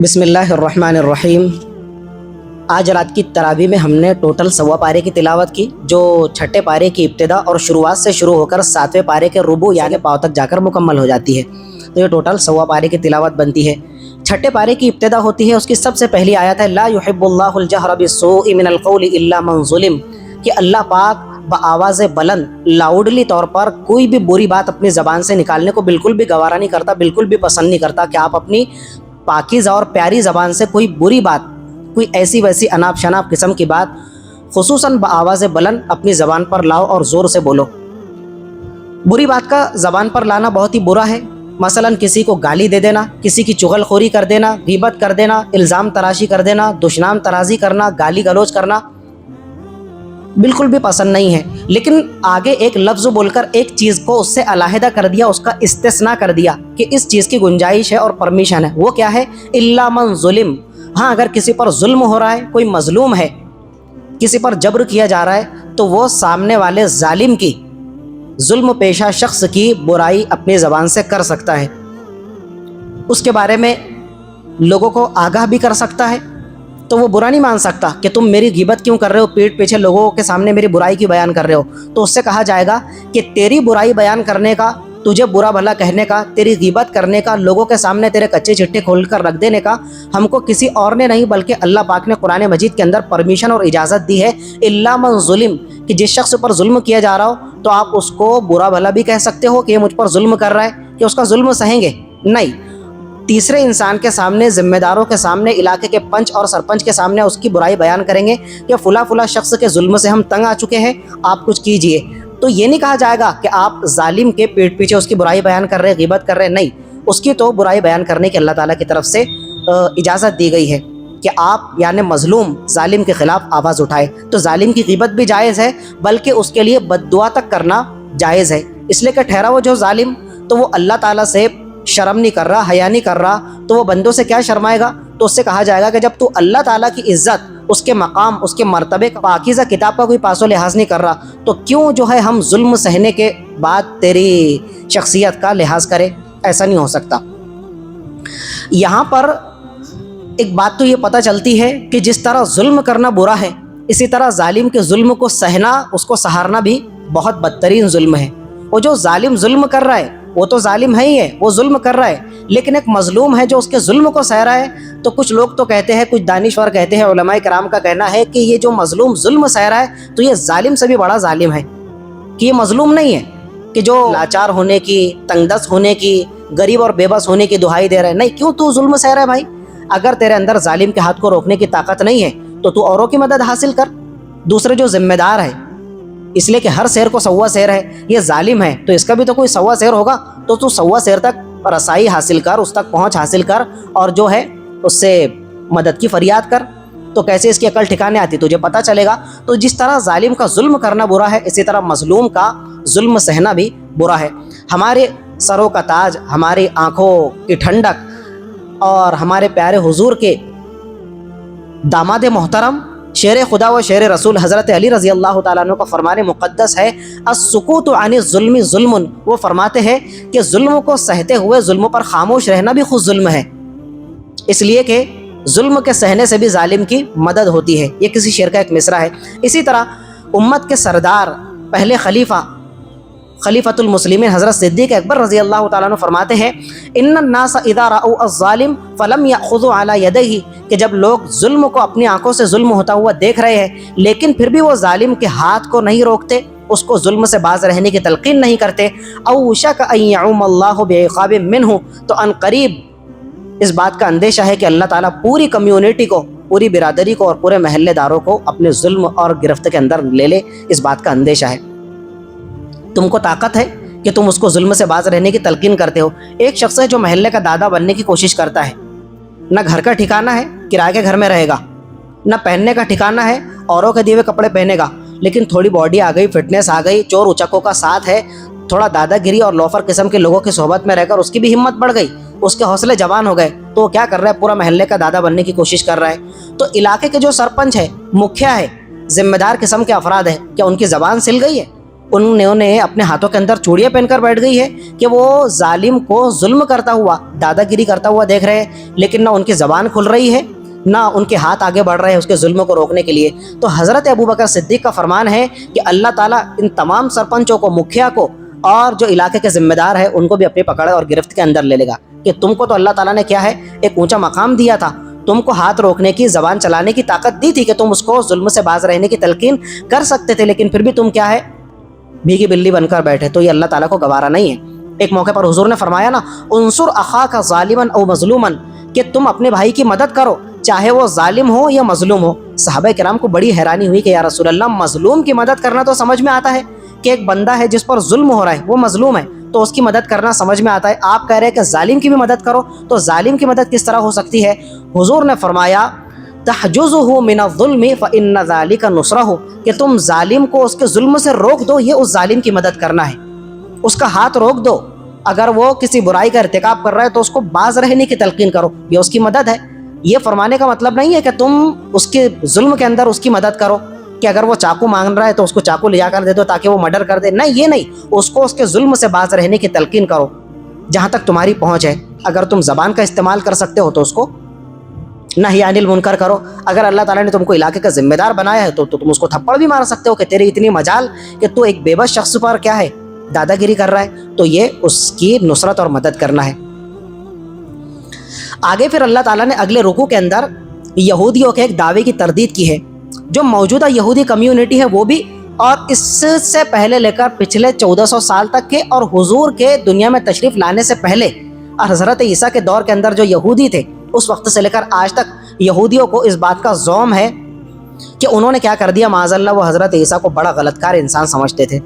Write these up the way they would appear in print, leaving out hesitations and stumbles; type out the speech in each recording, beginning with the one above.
بسم اللہ الرحمن الرحیم۔ آج رات کی تراویح میں ہم نے ٹوٹل 1.25 پارے کی تلاوت کی، جو چھٹے پارے کی ابتدا اور شروعات سے شروع ہو کر 7ویں پارے کے ربوع یعنی پاؤں تک جا کر مکمل ہو جاتی ہے۔ تو یہ ٹوٹل 1.25 پارے کی تلاوت بنتی ہے۔ چھٹے پارے کی ابتدا ہوتی ہے، اس کی سب سے پہلی آیت ہے لا يحب اللہ الجہر بالسوء من القول الا من ظلم، کہ اللہ پاک بآواز بلند لاؤڈلی طور پر کوئی بھی بری بات اپنی زبان سے نکالنے کو بالکل بھی گوارا نہیں کرتا، بالکل بھی پسند نہیں کرتا کہ آپ اپنی پاکیزہ اور پیاری زبان سے کوئی بری بات، کوئی ایسی ویسی اناپ شناپ قسم کی بات خصوصاً بآواز بلند اپنی زبان پر لاؤ اور زور سے بولو۔ بری بات کا زبان پر لانا بہت ہی برا ہے، مثلاً کسی کو گالی دے دینا، کسی کی چغل خوری کر دینا، غیبت کر دینا، الزام تراشی کر دینا، دشنام ترازی کرنا، گالی گلوچ کرنا بالکل بھی پسند نہیں ہے۔ لیکن آگے ایک لفظ بول کر ایک چیز کو اس سے علیحدہ کر دیا، اس کا استثناء کر دیا کہ اس چیز کی گنجائش ہے اور پرمیشن ہے۔ وہ کیا ہے؟ الا من ظلم۔ ہاں، اگر کسی پر ظلم ہو رہا ہے، کوئی مظلوم ہے، کسی پر جبر کیا جا رہا ہے، تو وہ سامنے والے ظالم کی، ظلم پیشہ شخص کی برائی اپنی زبان سے کر سکتا ہے، اس کے بارے میں لوگوں کو آگاہ بھی کر سکتا ہے۔ تو وہ برا نہیں مان سکتا کہ تم میری غیبت کیوں کر رہے ہو، پیٹھ پیچھے لوگوں کے سامنے میری برائی کی بیان کر رہے ہو۔ تو اس سے کہا جائے گا کہ تیری برائی بیان کرنے کا، تجھے برا بھلا کہنے کا، تیری غیبت کرنے کا، لوگوں کے سامنے تیرے کچے چٹے کھول کر رکھ دینے کا ہم کو کسی اور نے نہیں بلکہ اللہ پاک نے قرآن مجید کے اندر پرمیشن اور اجازت دی ہے۔ الا من ظلم، کہ جس شخص پر ظلم کیا جا رہا ہو تو آپ اس کو برا بھلا بھی کہہ سکتے ہو کہ یہ مجھ پر ظلم کر رہا ہے، کہ اس کا ظلم سہیں گے نہیں۔ تیسرے انسان کے سامنے، ذمہ داروں کے سامنے، علاقے کے پنچ اور سرپنچ کے سامنے اس کی برائی بیان کریں گے کہ فلاں فلاں شخص کے ظلم سے ہم تنگ آ چکے ہیں، آپ کچھ کیجئے۔ تو یہ نہیں کہا جائے گا کہ آپ ظالم کے پیٹ پیچھے اس کی برائی بیان کر رہے، غیبت کر رہے، نہیں، اس کی تو برائی بیان کرنے کی اللہ تعالیٰ کی طرف سے اجازت دی گئی ہے کہ آپ یعنی مظلوم ظالم کے خلاف آواز اٹھائے۔ تو ظالم کی غیبت بھی جائز ہے، بلکہ اس کے لیے بد دعا تک کرنا جائز ہے، اس لیے کہ ٹھہرا وہ جو ظالم تو وہ اللہ تعالیٰ سے شرم نہیں کر رہا، حیا نہیں کر رہا، تو وہ بندوں سے کیا شرمائے گا؟ تو اس سے کہا جائے گا کہ جب تو اللہ تعالیٰ کی عزت، اس کے مقام، اس کے مرتبے کا، پاکیزہ کتاب کا کوئی پاس و لحاظ نہیں کر رہا، تو کیوں جو ہے ہم ظلم سہنے کے بعد تیری شخصیت کا لحاظ کرے؟ ایسا نہیں ہو سکتا۔ یہاں پر ایک بات تو یہ پتہ چلتی ہے کہ جس طرح ظلم کرنا برا ہے، اسی طرح ظالم کے ظلم کو سہنا، اس کو سہارنا بھی بہت بدترین ظلم ہے۔ وہ جو ظالم ظلم کر رہا ہے وہ تو ظالم ہے ہی ہے، وہ ظلم کر رہا ہے، لیکن ایک مظلوم ہے جو اس کے ظلم کو سہ رہا ہے۔ تو کچھ لوگ تو کہتے ہیں، کچھ دانشور کہتے ہیں، علماء کرام کا کہنا ہے کہ یہ جو مظلوم ظلم سہ رہا ہے تو یہ ظالم سے بھی بڑا ظالم ہے، کہ یہ مظلوم نہیں ہے کہ جو لاچار ہونے کی، تنگ دست ہونے کی، غریب اور بے بس ہونے کی دہائی دے رہا ہے، نہیں، کیوں تو ظلم سہ رہا ہے بھائی؟ اگر تیرے اندر ظالم کے ہاتھ کو روکنے کی طاقت نہیں ہے تو اوروں کی مدد حاصل کر، دوسرے جو ذمہ دار ہے، اس لیے کہ ہر شیر کو سوا شیر ہے، یہ ظالم ہے تو اس کا بھی تو کوئی سوا شیر ہوگا، تو سوا شیر تک رسائی حاصل کر، اس تک پہنچ حاصل کر، اور جو ہے اس سے مدد کی فریاد کر، تو کیسے اس کی عقل ٹھکانے آتی تجھے پتہ چلے گا۔ تو جس طرح ظالم کا ظلم کرنا برا ہے، اسی طرح مظلوم کا ظلم سہنا بھی برا ہے۔ ہمارے سروں کا تاج، ہماری آنکھوں کی ٹھنڈک اور ہمارے پیارے حضور کے داماد محترم، شیر خدا و شیر رسول حضرت علی رضی اللہ تعالیٰ عنہ کا فرمان مقدس ہے السکوت عن الظلم ظلم۔ وہ فرماتے ہیں کہ ظلم کو سہتے ہوئے ظلم پر خاموش رہنا بھی خود ظلم ہے، اس لیے کہ ظلم کے سہنے سے بھی ظالم کی مدد ہوتی ہے۔ یہ کسی شعر کا ایک مصرع ہے۔ اسی طرح امت کے سردار، پہلے خلیفۃ المسلمین حضرت صدیق اکبر رضی اللہ تعالیٰ عنہ فرماتے ہیں ان الناس اذا رأوا الظالم فلم یأخذوا علی یدیہ، کہ جب لوگ ظلم کو اپنی آنکھوں سے ظلم ہوتا ہوا دیکھ رہے ہیں لیکن پھر بھی وہ ظالم کے ہاتھ کو نہیں روکتے، اس کو ظلم سے باز رہنے کی تلقین نہیں کرتے، اوشک ان یعم اللہ بعقاب منہ، تو ان قریب اس بات کا اندیشہ ہے کہ اللہ تعالیٰ پوری کمیونٹی کو، پوری برادری کو اور پورے محلے داروں کو اپنے ظلم اور گرفت کے اندر لے لے، اس بات کا اندیشہ ہے۔ تم کو طاقت ہے کہ تم اس کو ظلم سے باز رہنے کی تلقین کرتے ہو۔ ایک شخص ہے جو محلے کا دادا بننے کی کوشش کرتا ہے، نہ گھر کا ٹھکانہ ہے، کرائے کے گھر میں رہے گا، نہ پہننے کا ٹھکانہ ہے، اوروں کے دیے ہوئے کپڑے پہنے گا، لیکن تھوڑی باڈی آ گئی، فٹنس آ گئی، چور اچکوں کا ساتھ ہے، تھوڑا دادا گیری اور لوفر قسم کے لوگوں کی صحبت میں رہ کر اس کی بھی ہمت بڑھ گئی، اس کے حوصلے جوان ہو گئے، تو وہ کیا کر رہا ہے؟ پورا محلے کا دادا بننے کی کوشش کر رہا ہے۔ تو علاقے کے جو سرپنچ ہے، مکھیا ہے، ذمہ دار قسم کے افراد ہیں، کیا ان کی زبان سل گئی ہے؟ انہوں نے اپنے ہاتھوں کے اندر چوڑیاں پہن کر بیٹھ گئی ہے کہ وہ ظالم کو ظلم کرتا ہوا، دادا گیری کرتا ہوا دیکھ رہے ہیں، لیکن نہ ان کی زبان کھل رہی ہے نہ ان کے ہاتھ آگے بڑھ رہے ہیں اس کے ظلم کو روکنے کے لیے۔ تو حضرت ابوبکر صدیق کا فرمان ہے کہ اللہ تعالیٰ ان تمام سرپنچوں کو، مکھیا کو اور جو علاقے کے ذمہ دار ہیں ان کو بھی اپنی پکڑ اور گرفت کے اندر لے لے گا کہ تم کو تو اللہ تعالیٰ نے کیا ہے ایک اونچا مقام دیا تھا، تم کو ہاتھ روکنے کی، زبان چلانے کی طاقت دی تھی کہ تم اس کو ظلم سے باز رہنے کی تلقین کر سکتے تھے، لیکن پھر بھی تم کیا ہے بھیگی بلی بن کر بیٹھے۔ تو یہ اللہ تعالیٰ کو گوارا نہیں ہے۔ ایک موقع پر حضور نے فرمایا نا، انصر اخاک ظالما او مظلوما، کہ تم اپنے بھائی کی مدد کرو چاہے وہ ظالم ہو یا مظلوم ہو۔ صحابہ کرام کو بڑی حیرانی ہوئی کہ یا رسول اللہ، مظلوم کی مدد کرنا تو سمجھ میں آتا ہے کہ ایک بندہ ہے جس پر ظلم ہو رہا ہے، وہ مظلوم ہے تو اس کی مدد کرنا سمجھ میں آتا ہے، آپ کہہ رہے ہیں کہ ظالم کی بھی مدد کرو، تو ظالم کی مدد کس طرح ہو سکتی ہے؟ حضور نے فرمایا تحجزہ من الظلم فإن ذلک نصرہ، کہ تم ظالم کو اس کے ظلم سے روک دو، یہ اس ظالم کی مدد کرنا ہے، اس کا ہاتھ روک دو، اگر وہ کسی برائی کا ارتکاب کر رہا ہے تو اس کو باز رہنے کی تلقین کرو، یہ اس کی مدد ہے۔ یہ فرمانے کا مطلب نہیں ہے کہ تم اس کے ظلم کے اندر اس کی مدد کرو، کہ اگر وہ چاقو مانگ رہا ہے تو اس کو چاقو لے جا کر دے دو تاکہ وہ مرڈر کر دے، نہیں، یہ نہیں، اس کو اس کے ظلم سے باز رہنے کی تلقین کرو جہاں تک تمہاری پہنچ ہے۔ اگر تم زبان کا استعمال کر سکتے ہو تو اس کو نہی عن المنکر کرو، اگر اللہ تعالیٰ نے تم کو علاقے کا ذمہ دار بنایا ہے تو تم اس کو تھپڑ بھی مار سکتے ہو کہ تیری اتنی مجال کہ تو ایک بے بس شخص پر کیا ہے دادا گیری کر رہا ہے، تو یہ اس کی نصرت اور مدد کرنا ہے۔ آگے پھر اللہ تعالیٰ نے اگلے رکوع کے اندر یہودیوں کے ایک دعوے کی تردید کی ہے، جو موجودہ یہودی کمیونٹی ہے وہ بھی، اور اس سے پہلے لے کر پچھلے 1400 سال تک کے اور حضور کے دنیا میں تشریف لانے سے پہلے اور حضرت عیسیٰ کے دور کے اندر جو یہودی تھے، اس وقت سے لے کر آج تک یہودیوں کو اس بات کا زوم ہے کہ انہوں نے کیا کر دیا، معاذ اللہ وہ حضرت عیسیٰ کو بڑا غلط کار انسان سمجھتے تھے۔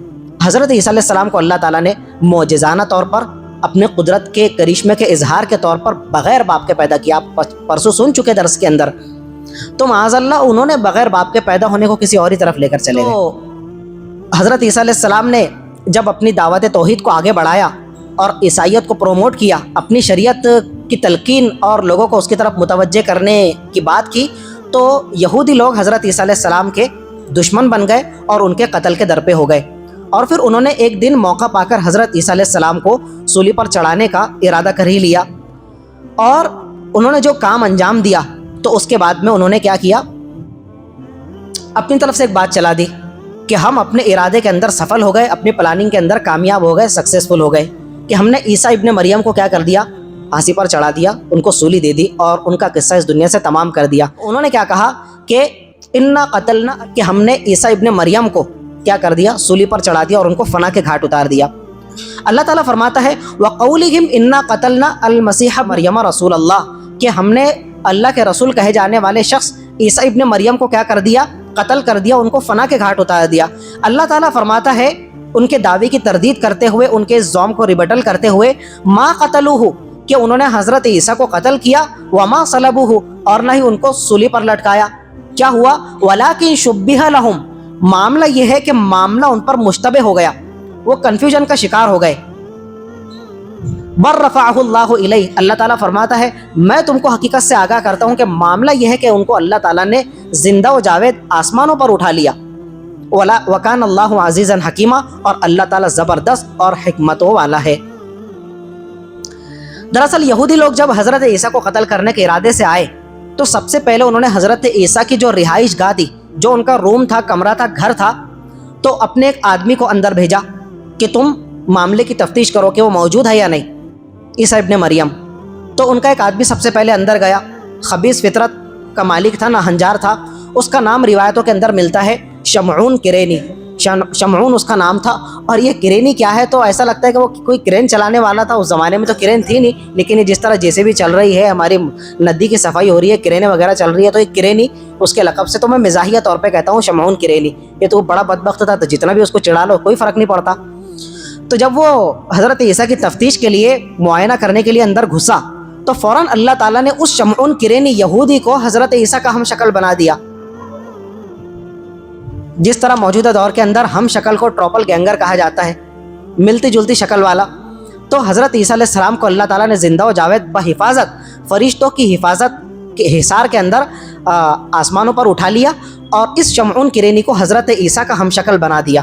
حضرت عیسیٰ علیہ السلام کو اللہ تعالیٰ نے معجزانہ طور پر اپنے قدرت کے کرشمے کے اظہار کے طور پر بغیر باپ کے پیدا کیا، آپ پرسوں سن چکے درس کے اندر، تو معاذ اللہ انہوں نے بغیر باپ کے پیدا ہونے کو کسی اور ہی طرف لے کر چلے گئے۔ حضرت عیسیٰ علیہ السلام نے جب اپنی دعوت توحید کو آگے بڑھایا اور عیسائیت کو پروموٹ کیا، اپنی شریعت کی تلقین اور لوگوں کو اس کی طرف متوجہ کرنے کی بات کی، تو یہودی لوگ حضرت عیسیٰ علیہ السلام کے دشمن بن گئے اور ان کے قتل کے در پہ ہو گئے، اور پھر انہوں نے ایک دن موقع پا کر حضرت عیسیٰ علیہ السلام کو سولی پر چڑھانے کا ارادہ کر ہی لیا، اور انہوں نے جو کام انجام دیا تو اس کے بعد میں انہوں نے کیا کیا، اپنی طرف سے ایک بات چلا دی کہ ہم اپنے ارادے کے اندر سفل ہو گئے، اپنی پلاننگ کے اندر کامیاب ہو گئے، سکسیسفل ہو گئے، کہ ہم نے عیسیٰ ابن مریم کو کیا کر دیا، پھانسی پر چڑھا دیا، ان کو سولی دے دی اور ان کا قصہ اس دنیا سے تمام کر دیا۔ انہوں نے کیا کہا کہ انا قتلنا، کہ ہم نے عیسیٰ ابن مریم کو کیا کر دیا، سولی پر چڑھا دیا اور ان کو فنا کے گھاٹ اتار دیا۔ اللہ تعالیٰ فرماتا ہے وَقَوْلِهِمْ إِنَّا قَتَلْنَا الْمَسِيحَ مَرْيَمَ رَسُولَ اللَّهِ، کہ ہم نے اللہ کے رسول کہے جانے والے شخص عیسیٰ ابن مریم کو کیا کر دیا، قتل کر دیا، ان کو فنا کے گھاٹ اتار دیا۔ اللہ تعالیٰ فرماتا ہے ان کے دعوے کی تردید کرتے ہوئے، ان کے زوم کو ریبٹل کرتے ہوئے، ما قتلوہ، کہ انہوں نے حضرت عیسیٰ کو قتل کیا، وما صلبوہ، اور نہ ہی ان کو سولی پر لٹکایا، کیا ہوا، ولیکن شبہ لہم، معاملہ یہ ہے کہ معاملہ ان پر مشتبہ ہو گیا، وہ کنفیوژن کا شکار ہو گئے۔ بر رفعہ اللہ الیہ، اللہ تعالیٰ فرماتا ہے میں تم کو حقیقت سے آگاہ کرتا ہوں کہ معاملہ یہ ہے کہ ان کو اللہ تعالیٰ نے زندہ و جاوید آسمانوں پر اٹھا لیا۔ وکان اللہ عزیزا حکیما، اور اللہ تعالیٰ زبردست اور حکمتوں والا ہے۔ دراصل یہودی لوگ جب حضرت عیسیٰ کو قتل کرنے کے ارادے سے آئے تو سب سے پہلے انہوں نے حضرت عیسیٰ کی جو رہائش گاہ تھی، جو ان کا روم تھا، کمرہ تھا، گھر تھا، تو اپنے ایک آدمی کو اندر بھیجا کہ تم معاملے کی تفتیش کرو کہ وہ موجود ہے یا نہیں، عیسیٰ ابن مریم۔ تو ان کا ایک آدمی سب سے پہلے اندر گیا، خبیث فطرت کا مالک تھا، ناہنجار تھا، اس کا نام روایتوں کے اندر ملتا ہے شمعون کرینی، شمعون اس کا نام تھا۔ اور یہ کرینی کیا ہے، تو ایسا لگتا ہے کہ وہ کوئی کرین چلانے والا تھا، اس زمانے میں تو کرین تھی نہیں، لیکن یہ جس طرح جیسے بھی چل رہی ہے، ہماری ندی کی صفائی ہو رہی ہے، کرینے وغیرہ چل رہی ہے، تو ایک کرینی اس کے لقب سے، تو میں مزاحیہ طور پہ کہتا ہوں شمعون کرینی، یہ تو بڑا بدبخت تھا، تو جتنا بھی اس کو چڑھا لو کوئی فرق نہیں پڑتا۔ تو جب وہ حضرت عیسیٰ کی تفتیش کے لیے، معائنہ کرنے کے لیے اندر گھسا، تو فوراً اللہ تعالیٰ نے اس شمعون کرینی یہودی کو حضرت عیسیٰ کا ہم شکل بنا دیا، جس طرح موجودہ دور کے اندر ہم شکل کو ٹروپل گینگر کہا جاتا ہے، ملتی جلتی شکل والا۔ تو حضرت عیسیٰ علیہ السلام کو اللہ تعالیٰ نے زندہ و جاوید بحفاظت، فرشتوں کی حفاظت کے حصار کے اندر آسمانوں پر اٹھا لیا، اور اس شمعون کرینی کو حضرت عیسیٰ کا ہم شکل بنا دیا۔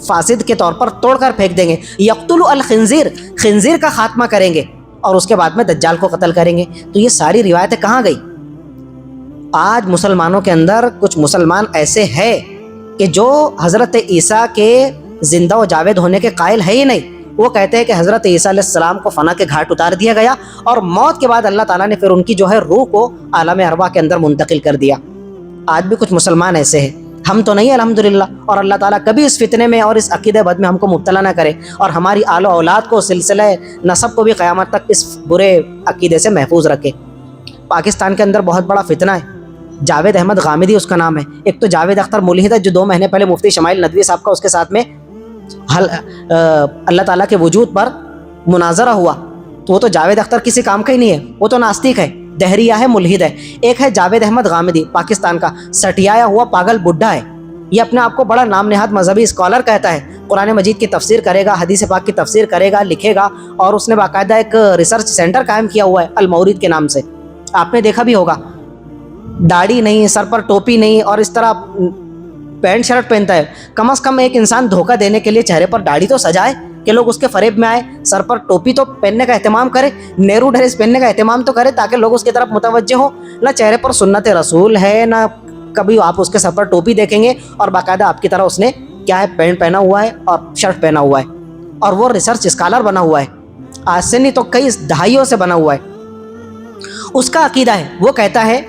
فاسد کے طور پر توڑ کر پھینک دیں گے. یقتل الخنزیر, خنزیر کا خاتمہ کریں گے اور اس کے بعد میں دجال کو قتل کریں گے. تو یہ ساری روایتیں کہاں گئی؟ آج مسلمانوں کے اندر کچھ مسلمان ایسے ہیں کہ جو حضرت عیسیٰ کے زندہ و جاوید ہونے کے قائل ہے ہی نہیں. وہ کہتے ہیں کہ حضرت عیسیٰ علیہ السلام کو فنا کے گھاٹ اتار دیا گیا اور موت کے بعد اللہ تعالیٰ نے پھر ان کی جو ہے روح کو عالم ارواح کے اندر منتقل کر دیا. آج بھی کچھ مسلمان ایسے ہیں, ہم تو نہیں الحمدللہ, اور اللہ تعالیٰ کبھی اس فتنے میں اور اس عقیدے بد میں ہم کو مبتلا نہ کرے اور ہماری آل و اولاد کو, سلسلہ نسب کو بھی قیامت تک اس برے عقیدے سے محفوظ رکھے. پاکستان کے اندر بہت بڑا فتنہ ہے. جاوید احمد غامدی اس کا نام ہے. ایک تو جاوید اختر ملحد ہے جو 2 مہینے پہلے مفتی شمائل ندوی صاحب کا اس کے ساتھ میں اللہ تعالیٰ کے وجود پر مناظرہ ہوا, تو وہ تو جاوید اختر کسی کام کا ہی نہیں ہے, وہ تو ناستک ہے, دہریہ ہے, ملحد ہے. ایک ہے جاوید احمد غامدی, پاکستان کا سٹیایا ہوا پاگل بڈھا ہے. یہ اپنے آپ کو بڑا نام نہاد مذہبی اسکالر کہتا ہے, قرآن مجید کی تفسیر کرے گا, حدیث پاک کی تفسیر کرے گا, لکھے گا, اور اس نے باقاعدہ ایک ریسرچ سینٹر قائم کیا ہوا ہے المورید کے نام سے. آپ نے دیکھا بھی ہوگا, داڑھی نہیں, سر پر ٹوپی نہیں, اور اس طرح پینٹ شرٹ پہنتا ہے. کم از کم ایک انسان دھوکہ دینے کے لیے چہرے پر داڑھی تو سجائے کہ لوگ اس کے فریب میں آئے, سر پر ٹوپی تو پہننے کا اہتمام کرے, نہرو ڈریس پہننے کا اہتمام تو کرے تاکہ لوگ اس کی طرف متوجہ ہوں. نہ چہرے پر سنت رسول ہے, نہ کبھی آپ اس کے سر پر ٹوپی دیکھیں گے, اور باقاعدہ آپ کی طرح اس نے کیا ہے, پینٹ پہنا ہوا ہے اور شرٹ پہنا ہوا ہے, اور وہ ریسرچ اسکالر بنا ہوا ہے. آج سے نہیں تو کئی دہائیوں سے بنا ہوا ہے. اس کا عقیدہ ہے, وہ کہتا ہے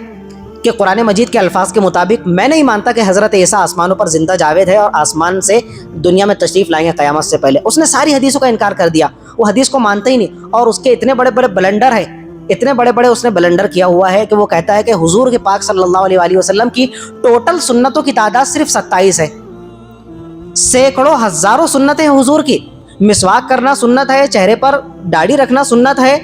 کہ قرآن مجید کے الفاظ کے مطابق میں نہیں مانتا کہ حضرت عیسیٰ آسمانوں پر زندہ جاوید ہے اور آسمان سے دنیا میں تشریف لائیں گے قیامت سے پہلے. اس نے ساری حدیثوں کا انکار کر دیا, وہ حدیث کو مانتا ہی نہیں. اور اس کے اتنے بڑے بڑے بلنڈر ہیں, اتنے بڑے بڑے اس نے بلنڈر کیا ہوا ہے کہ وہ کہتا ہے کہ حضور کے پاک صلی اللہ علیہ وآلہ وسلم کی ٹوٹل سنتوں کی تعداد صرف 27 ہے. سینکڑوں ہزاروں سنتیں ہیں حضور کی. مسواک کرنا سنت ہے, چہرے پر داڑھی رکھنا سنت ہے,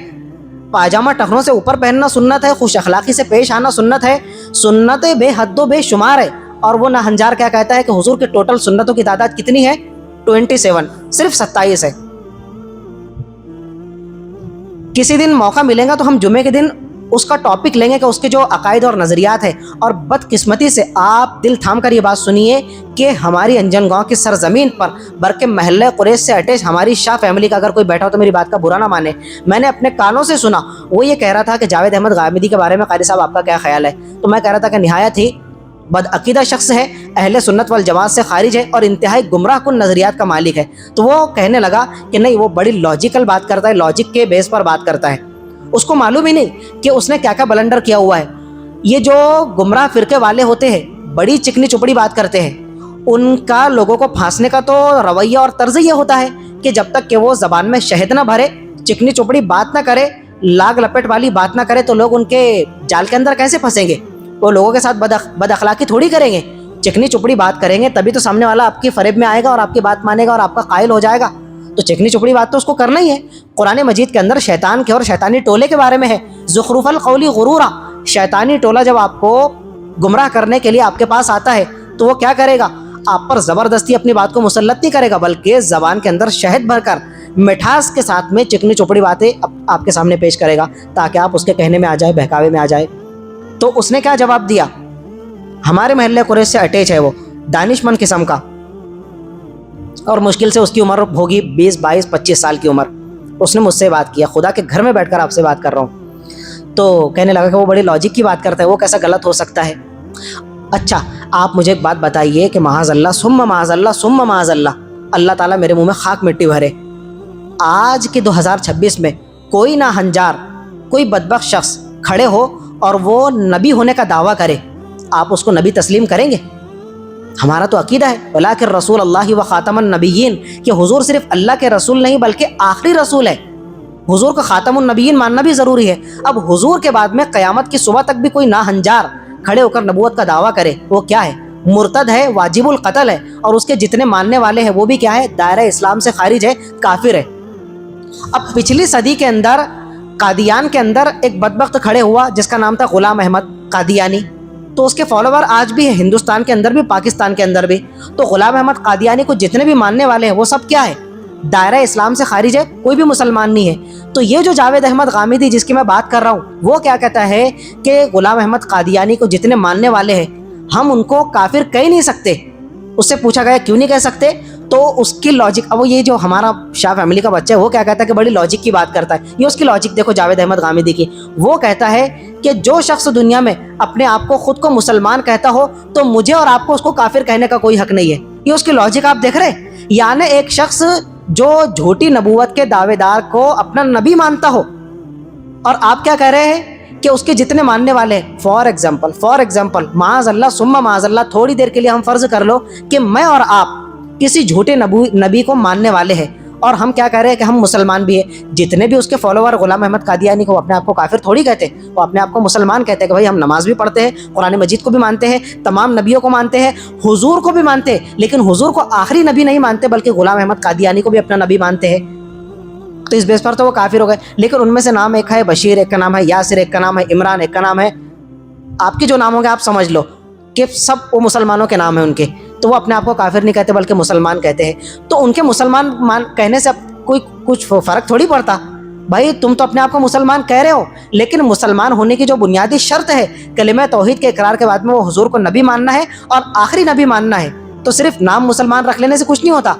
پاجامہ ٹخنوں سے اوپر پہننا سنت ہے, خوش اخلاقی سے پیش آنا سنت ہے. سنتیں بے حد و بے شمار ہے. اور وہ ناہنجار کیا کہتا ہے کہ حضور کے ٹوٹل سنتوں کی تعداد کتنی ہے؟ 27, صرف 27 ہے. کسی دن موقع ملے گا تو ہم جمعے کے دن اس کا ٹاپک لیں گے کہ اس کے جو عقائد اور نظریات ہیں. اور بدقسمتی سے آپ دل تھام کر یہ بات سنیے کہ ہماری انجن گاؤں کی سرزمین پر برکے محلہ قریش سے اٹیچ ہماری شاہ فیملی کا اگر کوئی بیٹھا ہو تو میری بات کا برا نہ مانے, میں نے اپنے کانوں سے سنا. وہ یہ کہہ رہا تھا کہ جاوید احمد غامدی کے بارے میں قاری صاحب آپ کا کیا خیال ہے؟ تو میں کہہ رہا تھا کہ نہایت ہی بدعقیدہ شخص ہے, اہل سنت والجماعت سے خارج ہے اور انتہائی گمراہ کن نظریات کا مالک ہے. تو وہ کہنے لگا کہ نہیں, وہ بڑی لاجیکل بات کرتا ہے, لاجک کے بیس پر بات کرتا ہے. اس کو معلوم ہی نہیں کہ اس نے کیا کیا بلنڈر کیا ہوا ہے. یہ جو گمراہ فرقے والے ہوتے ہیں بڑی چکنی چپڑی بات کرتے ہیں, ان کا لوگوں کو پھانسنے کا تو رویہ اور طرز یہ ہوتا ہے کہ جب تک کہ وہ زبان میں شہد نہ بھرے, چکنی چپڑی بات نہ کرے, لاگ لپٹ والی بات نہ کرے, تو لوگ ان کے جال کے اندر کیسے پھنسیں گے؟ وہ لوگوں کے ساتھ بد اخلاقی تھوڑی کریں گے. چکنی چپڑی بات کریں گے تبھی تو سامنے والا آپ کی فریب میں آئے گا اور آپ کی بات مانے گا اور آپ کا قائل ہو جائے گا. تو چکنی چپڑی بات تو اس کو کرنا ہی ہے. قرآن مجید کے اندر شیطان کے اور شیطانی ٹولے کے بارے میں ہے, زخرف القول غرورا. شیطانی ٹولہ جب آپ کو گمراہ کرنے کے لیے آپ کے پاس آتا ہے تو وہ کیا کرے گا؟ آپ پر زبردستی اپنی بات کو مسلط نہیں کرے گا, بلکہ زبان کے اندر شہد بھر کر مٹھاس کے ساتھ میں چکنی چپڑی باتیں آپ کے سامنے پیش کرے گا تاکہ آپ اس کے کہنے میں آ جائے, بہکاوے میں آ جائے. تو اس نے کیا جواب دیا؟ ہمارے محلے قریش سے اٹیچ ہے, وہ دانش مند قسم کا, اور مشکل سے اس کی عمر ہوگی 20, 22, 25 سال کی عمر. اس نے مجھ سے بات کیا, خدا کے گھر میں بیٹھ کر آپ سے بات کر رہا ہوں. تو کہنے لگا کہ وہ بڑی لاجک کی بات کرتا ہے, وہ کیسا غلط ہو سکتا ہے؟ اچھا آپ مجھے ایک بات بتائیے کہ معاذ اللہ ثم معاذ اللہ ثم معاذ اللہ, اللہ تعالیٰ میرے منہ میں خاک مٹی بھرے, آج کے 2026 میں کوئی نہ ہنجار, کوئی بدبخت شخص کھڑے ہو اور وہ نبی ہونے کا دعویٰ کرے, آپ اس کو نبی تسلیم کریں گے؟ ہمارا تو عقیدہ ہے وَلَٰكِن رسول اللہ و خاتم النبیین, کہ حضور صرف اللہ کے رسول نہیں بلکہ آخری رسول ہے. حضور کو خاتم النبیین ماننا بھی ضروری ہے. اب حضور کے بعد میں قیامت کی صبح تک بھی کوئی ناہنجار کھڑے ہو کر نبوت کا دعویٰ کرے, وہ کیا ہے؟ مرتد ہے, واجب القتل ہے, اور اس کے جتنے ماننے والے ہیں وہ بھی کیا ہے؟ دائرہ اسلام سے خارج ہے, کافر ہے. اب پچھلی صدی کے اندر قادیان کے اندر ایک بدبخت کھڑے ہوا جس کا نام تھا غلام احمد قادیانی, تو اس کے فالوور آج بھی ہیں ہندوستان کے اندر بھی, پاکستان کے اندر بھی. تو غلام احمد قادیانی کو جتنے بھی ماننے والے ہیں وہ سب کیا ہے؟ دائرہ اسلام سے خارج ہے, کوئی بھی مسلمان نہیں ہے. تو یہ جو جاوید احمد غامدی جس کی میں بات کر رہا ہوں, وہ کیا کہتا ہے کہ غلام احمد قادیانی کو جتنے ماننے والے ہیں ہم ان کو کافر کہہ نہیں سکتے. اس سے پوچھا گیا کیوں نہیں کہہ سکتے؟ تو اس کی لاجک، اب وہ یہ جو ہمارا شاہ فیملی کا بچہ ہے وہ کیا کہتا ہے کہ بڑی لاجک کی بات کرتا ہے. یہ اس کی لاجک دیکھو جاوید احمد غامدی کی. وہ کہتا ہے کہ جو شخص دنیا میں اپنے آپ کو خود کو مسلمان کہتا ہو تو مجھے اور آپ کو اس کو کافر کہنے کا کوئی حق نہیں ہے. یہ اس کی لاجک آپ دیکھ رہے ہیں. یعنی ایک شخص جو جھوٹی نبوت کے دعوے دار کو اپنا نبی مانتا ہو، اور آپ کیا کہہ رہے ہیں کہ اس کے جتنے ماننے والے ہیں، فار ایگزامپل معاذ اللہ ثم معاذ اللہ، تھوڑی دیر کے لیے ہم فرض کر لو کہ میں اور آپ کسی جھوٹے نبی کو ماننے والے ہیں، اور ہم کیا کہہ رہے ہیں کہ ہم مسلمان بھی ہیں. جتنے بھی اس کے فالوور غلام احمد قادیانی کو اپنے آپ کو کافر تھوڑی کہتے ہیں، وہ اپنے آپ کو مسلمان کہتے ہیں کہ بھائی ہم نماز بھی پڑھتے ہیں، قرآن مجید کو بھی مانتے ہیں، تمام نبیوں کو مانتے ہیں، حضور کو بھی مانتے ہیں، لیکن حضور کو آخری نبی نہیں مانتے بلکہ غلام احمد قادیانی کو بھی اپنا نبی مانتے ہیں. تو اس بیس پر تو وہ کافر ہو گئے. لیکن ان میں سے نام ایک ہے بشیر، ایک کا نام ہے یاسر، ایک کا نام ہے عمران، ایک کا نام ہے، آپ کے جو نام ہوں گے آپ سمجھ لو کہ سب وہ مسلمانوں کے نام ہیں ان کے. تو وہ اپنے آپ کو کافر نہیں کہتے بلکہ مسلمان کہتے ہیں. تو ان کے مسلمان کہنے سے اب کوئی کچھ فرق تھوڑی پڑتا. بھائی تم تو اپنے آپ کو مسلمان کہہ رہے ہو، لیکن مسلمان ہونے کی جو بنیادی شرط ہے کلمہ توحید کے اقرار کے بعد میں وہ حضور کو نبی ماننا ہے اور آخری نبی ماننا ہے. تو صرف نام مسلمان رکھ لینے سے کچھ نہیں ہوتا.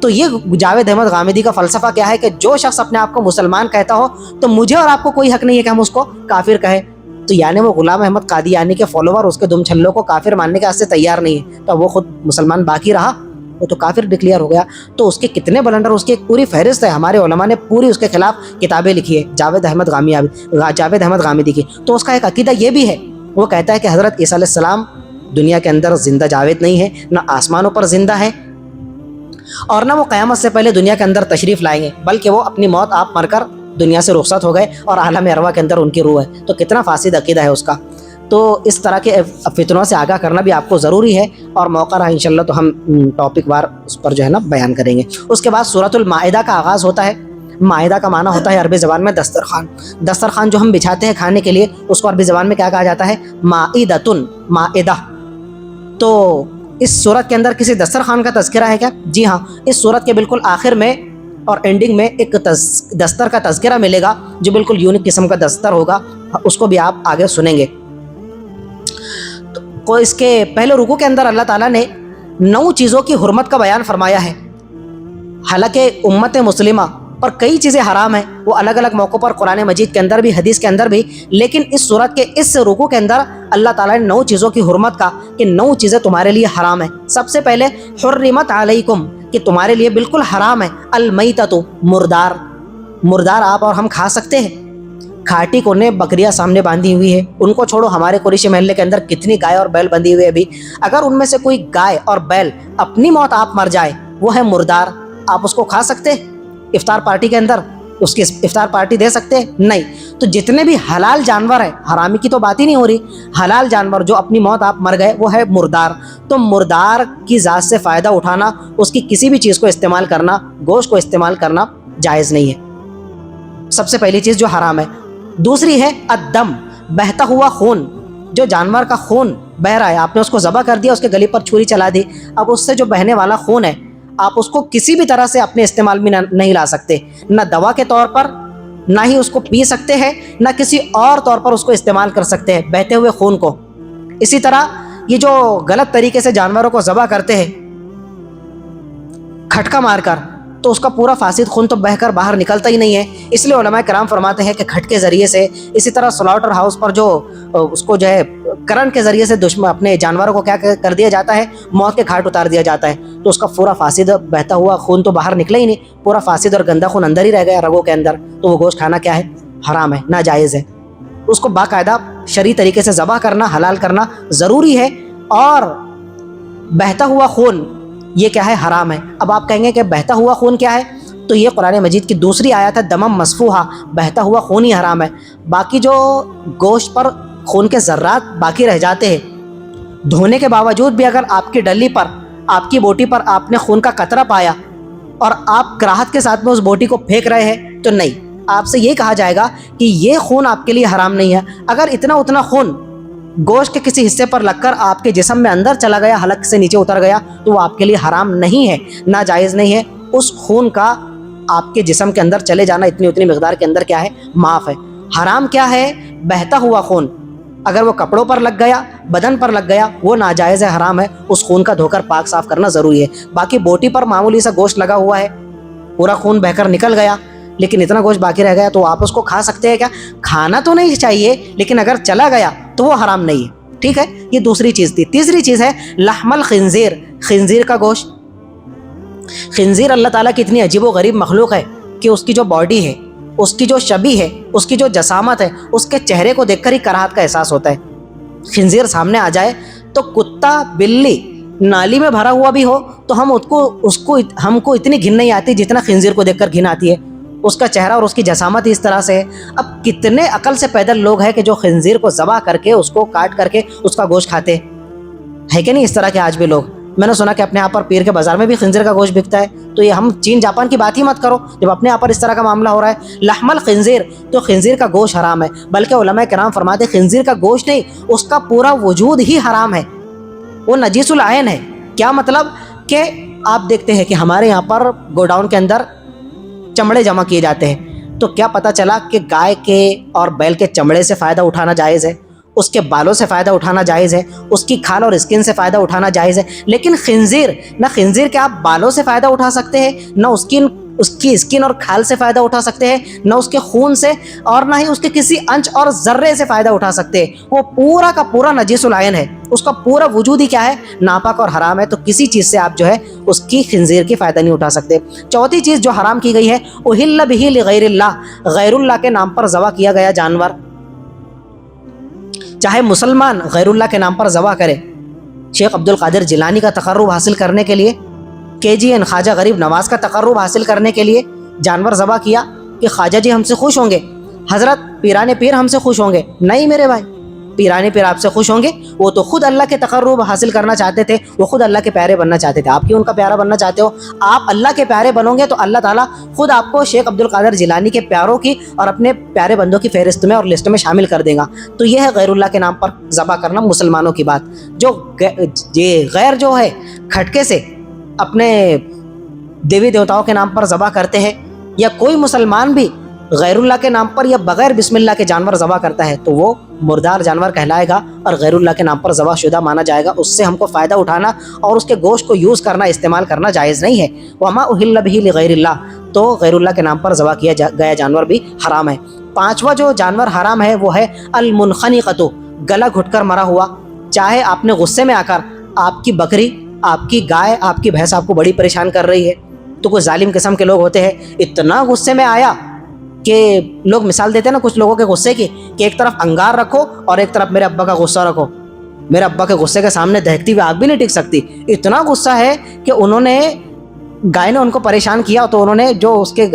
تو یہ جاوید احمد غامدی کا فلسفہ کیا ہے کہ جو شخص اپنے آپ کو مسلمان کہتا ہو تو مجھے اور آپ کو کوئی حق نہیں ہے کہ ہم اس کو کافر کہیں. تو یعنی وہ غلام احمد قادیانی کے فالوور اس کے دم چھلوں کو کافر ماننے کے واسطے تیار نہیں ہے، تو وہ خود مسلمان باقی رہا، وہ تو کافر ڈکلیئر ہو گیا. تو اس کے کتنے بلنڈر، اس کی ایک پوری فہرست ہے. ہمارے علماء نے پوری اس کے خلاف کتابیں لکھی ہے جاوید احمد غامدی کی. تو اس کا ایک عقیدہ یہ بھی ہے، وہ کہتا ہے کہ حضرت عیسیٰ علیہ السلام دنیا کے اندر زندہ جاوید نہیں ہے، نہ آسمانوں پر زندہ ہے، اور نہ وہ قیامت سے پہلے دنیا کے اندر تشریف لائیں گے، بلکہ وہ اپنی موت آپ مر کر دنیا سے رخصت ہو گئے اور عالم ارواح کے اندر ان کی روح ہے. تو کتنا فاسد عقیدہ ہے اس کا. تو اس طرح کے فتنوں سے آگاہ کرنا بھی آپ کو ضروری ہے، اور موقع رہا انشاءاللہ تو ہم ٹاپک وار اس پر جو ہے نا بیان کریں گے. اس کے بعد سورۃ المائدہ کا آغاز ہوتا ہے. مائدہ کا معنی ہوتا ہے عربی زبان میں دسترخوان. دسترخوان جو ہم بچھاتے ہیں کھانے کے لیے، اس کو عربی زبان میں کیا کہا جاتا ہے؟ مائدۃ، مائدہ. تو اس سورت کے اندر کسی دسترخوان کا تذکرہ ہے کیا؟ جی ہاں، اس سورت کے بالکل آخر میں اور اینڈنگ میں ایک دستر کا تذکرہ ملے گا جو بالکل یونیک قسم کا دستر ہوگا. اس کو بھی آپ آگے سنیں گے. تو اس کے پہلے رکوع کے اندر اللہ تعالیٰ نے 9 چیزوں کی حرمت کا بیان فرمایا ہے. حالانکہ امت مسلمہ پر کئی چیزیں حرام ہیں، وہ الگ الگ موقعوں پر قرآن مجید کے اندر بھی، حدیث کے اندر بھی، لیکن اس سورت کے اس رکوع کے اندر اللہ تعالیٰ نے 9 چیزوں کی حرمت کا کہ 9 چیزیں تمہارے لیے حرام ہیں. سب سے پہلے حرمت علیکم، کہ تمہارے لیے بالکل حرام ہے المیتۃ، مردار. مردار آپ اور ہم کھا سکتے ہیں. کھاٹی کونے بکریاں سامنے باندھی ہوئی ہے، ان کو چھوڑو، ہمارے قریشی محلے کے اندر کتنی گائے اور بیل بندھی ہوئی ہے ابھی. اگر ان میں سے کوئی گائے اور بیل اپنی موت آپ مر جائے، وہ ہے مردار، آپ اس کو کھا سکتے ہیں؟ افطار پارٹی کے اندر اس کی افطار پارٹی دے سکتے ہیں؟ نہیں. تو جتنے بھی حلال جانور ہیں، حرامی کی تو بات ہی نہیں ہو رہی، حلال جانور جو اپنی موت آپ مر گئے وہ ہے مردار. تو مردار کی ذات سے فائدہ اٹھانا، اس کی کسی بھی چیز کو استعمال کرنا، گوشت کو استعمال کرنا جائز نہیں ہے. سب سے پہلی چیز جو حرام ہے. دوسری ہے الدم، بہتا ہوا خون. جو جانور کا خون بہ رہا ہے، آپ نے اس کو ذبح کر دیا، اس کے گلی پر چھری چلا دی، اب اس سے جو بہنے والا خون ہے آپ اس کو کسی بھی طرح سے اپنے استعمال میں نہیں لا سکتے، نہ دوا کے طور پر، نہ ہی اس کو پی سکتے ہیں، نہ کسی اور طور پر اس کو استعمال کر سکتے ہیں بہتے ہوئے خون کو. اسی طرح یہ جو غلط طریقے سے جانوروں کو ذبح کرتے ہیں کھٹکا مار کر، تو اس کا پورا فاسد خون تو بہہ کر باہر نکلتا ہی نہیں ہے. اس لیے علماء کرام فرماتے ہیں کہ کھٹ کے ذریعے سے، اسی طرح سلاٹر ہاؤس پر جو اس کو جو ہے کرنٹ کے ذریعے سے اپنے جانوروں کو کیا کر دیا جاتا ہے، موت کے گھاٹ اتار دیا جاتا ہے، تو اس کا پورا فاسد بہتا ہوا خون تو باہر نکلا ہی نہیں، پورا فاسد اور گندا خون اندر ہی رہ گیا رگوں کے اندر. تو وہ گوشت کھانا کیا ہے؟ حرام ہے، ناجائز ہے. اس کو باقاعدہ شرعی طریقے سے ذبح کرنا، حلال کرنا ضروری ہے. اور بہتا ہوا خون یہ کیا ہے؟ حرام ہے. اب آپ کہیں گے کہ بہتا ہوا خون کیا ہے؟ تو یہ قرآن مجید کی دوسری آیت ہے دمم مسفوحہ، بہتا ہوا خون ہی حرام ہے. باقی جو گوشت پر خون کے ذرات باقی رہ جاتے ہیں، دھونے کے باوجود بھی اگر آپ کی ڈلی پر، آپ کی بوٹی پر آپ نے خون کا قطرہ پایا اور آپ کراہت کے ساتھ میں اس بوٹی کو پھینک رہے ہیں، تو نہیں، آپ سے یہ کہا جائے گا کہ یہ خون آپ کے لیے حرام نہیں ہے. اگر اتنا خون گوشت کے کسی حصے پر لگ کر آپ کے جسم میں اندر چلا گیا، حلق سے نیچے اتر گیا، تو وہ آپ کے لیے حرام نہیں ہے، ناجائز نہیں ہے. اس خون کا آپ کے جسم کے اندر چلے جانا اتنی مقدار کے اندر کیا ہے؟ معاف ہے. حرام کیا ہے؟ بہتا ہوا خون. اگر وہ کپڑوں پر لگ گیا، بدن پر لگ گیا، وہ ناجائز ہے، حرام ہے، اس خون کا دھو کر پاک صاف کرنا ضروری ہے۔ باقی بوٹی پر معمولی سا گوشت لگا ہوا ہے، پورا خون بہ کر نکل گیا لیکن اتنا گوشت باقی رہ گیا، تو آپ اس کو کھا سکتے ہیں کیا؟ کھانا تو نہیں چاہیے لیکن اگر چلا گیا تو وہ حرام نہیں ہے، ٹھیک ہے؟ یہ دوسری چیز تھی۔ تیسری چیز ہے لحم الخنزیر، خنزیر کا گوشت۔ خنزیر اللہ تعالیٰ کی اتنی عجیب و غریب مخلوق ہے کہ اس کی جو باڈی ہے، اس کی جو شبیہ ہے، اس کی جو جسامت ہے، اس کے چہرے کو دیکھ کر ہی کراہت کا احساس ہوتا ہے۔ خنزیر سامنے آ جائے تو کتا، بلی نالی میں بھرا ہوا بھی ہو تو ہم کو اتنی گھن نہیں آتی جتنا خنزیر کو دیکھ کر گھن آتی ہے۔ اس کا چہرہ اور اس کی جسامت اس طرح سے ہے۔ اب کتنے عقل سے پیدل لوگ ہیں کہ جو خنزیر کو ذبح کر کے، اس کو کاٹ کر کے اس کا گوشت کھاتے ہے کہ نہیں؟ اس طرح کے آج بھی لوگ، میں نے سنا کہ اپنے یہاں پر پیر کے بازار میں بھی خنزیر کا گوشت بکتا ہے۔ تو یہ ہم چین جاپان کی بات ہی مت کرو جب اپنے یہاں پر اس طرح کا معاملہ ہو رہا ہے۔ لحم الخنزیر، تو خنزیر کا گوشت حرام ہے، بلکہ علماء کرام فرماتے خنزیر کا گوشت نہیں، اس کا پورا وجود ہی حرام ہے، وہ نجیس العین ہے۔ کیا مطلب؟ کہ آپ دیکھتے ہیں کہ ہمارے یہاں پر گوڈاؤن کے اندر چمڑے جمع کیے جاتے ہیں، تو کیا پتہ چلا کہ گائے کے اور بیل کے چمڑے سے فائدہ اٹھانا جائز ہے، اس کے بالوں سے فائدہ اٹھانا جائز ہے، اس کی کھال اور اسکن سے فائدہ اٹھانا جائز ہے، لیکن خنزیر، نہ خنزیر کے آپ بالوں سے فائدہ اٹھا سکتے ہیں، نہ اس کی اسکن اور کھال سے فائدہ اٹھا سکتے ہیں، نہ اس کے خون سے، اور نہ ہی اس کے کسی انچ اور ذرے سے فائدہ اٹھا سکتے ہیں۔ وہ پورا کا پورا نجیس العین ہے، اس کا پورا وجود ہی کیا ہے؟ ناپاک اور حرام ہے۔ تو کسی چیز سے آپ جو ہے اس کی خنزیر کی فائدہ نہیں اٹھا سکتے۔ چوتھی چیز جو حرام کی گئی ہے، اہل بہ لغیر اللہ، غیر اللہ کے نام پر ذبح کیا گیا جانور، چاہے مسلمان غیر اللہ کے نام پر ذبح کرے۔ شیخ عبد القادر جیلانی کا تقرب حاصل کرنے کے لیے، KGN خواجہ غریب نواز کا تقرب حاصل کرنے کے لیے جانور ذبح کیا کہ خواجہ جی ہم سے خوش ہوں گے، حضرت پیران پیر ہم سے خوش ہوں گے؟ نہیں میرے بھائی، پیران پیر آپ سے خوش ہوں گے؟ وہ تو خود اللہ کے تقرب حاصل کرنا چاہتے تھے، وہ خود اللہ کے پیارے بننا چاہتے تھے، آپ کیوں ان کا پیارا بننا چاہتے ہو؟ آپ اللہ کے پیارے بنو گے تو اللہ تعالیٰ خود آپ کو شیخ عبد القادر جیلانی کے پیاروں کی اور اپنے پیارے بندوں کی فہرست میں اور لسٹ میں شامل کر دے گا۔ تو یہ ہے غیر اللہ کے نام پر ذبح کرنا مسلمانوں کی بات۔ جو غیر جو ہے کھٹکے سے اپنے دیوی دیوتاؤں کے نام پر ذبح کرتے ہیں، یا کوئی مسلمان بھی غیر اللہ کے نام پر یا بغیر بسم اللہ کے جانور ذبح کرتا ہے تو وہ مردار جانور کہلائے گا اور غیر اللہ کے نام پر ذبح شدہ مانا جائے گا۔ اس سے ہم کو فائدہ اٹھانا اور اس کے گوشت کو یوز کرنا، استعمال کرنا جائز نہیں ہے۔ وما اہل بہ لغیر اللہ، تو غیر اللہ کے نام پر ذبح کیا گیا جانور بھی حرام ہے۔ پانچواں جو جانور حرام ہے وہ ہے المنخنقۃ، گلا گھٹ کر مرا ہوا۔ چاہے آپ نے غصے میں آ کر آپ کی بکری، آپ کی گائے، آپ کی بھینس آپ کو بڑی پریشان کر رہی ہے، تو کوئی ظالم قسم کے لوگ ہوتے ہیں، اتنا غصے میں آیا کہ لوگ مثال دیتے ہیں نا کچھ لوگوں کے غصے کی، کہ ایک طرف انگار رکھو اور ایک طرف میرے ابا کا غصہ رکھو، میرے ابا کے غصے کے سامنے دہکتی ہوئی آگ بھی نہیں ٹک سکتی، اتنا غصہ ہے کہ انہوں نے، گائے نے ان کو پریشان کیا تو انہوں نے جو اس کے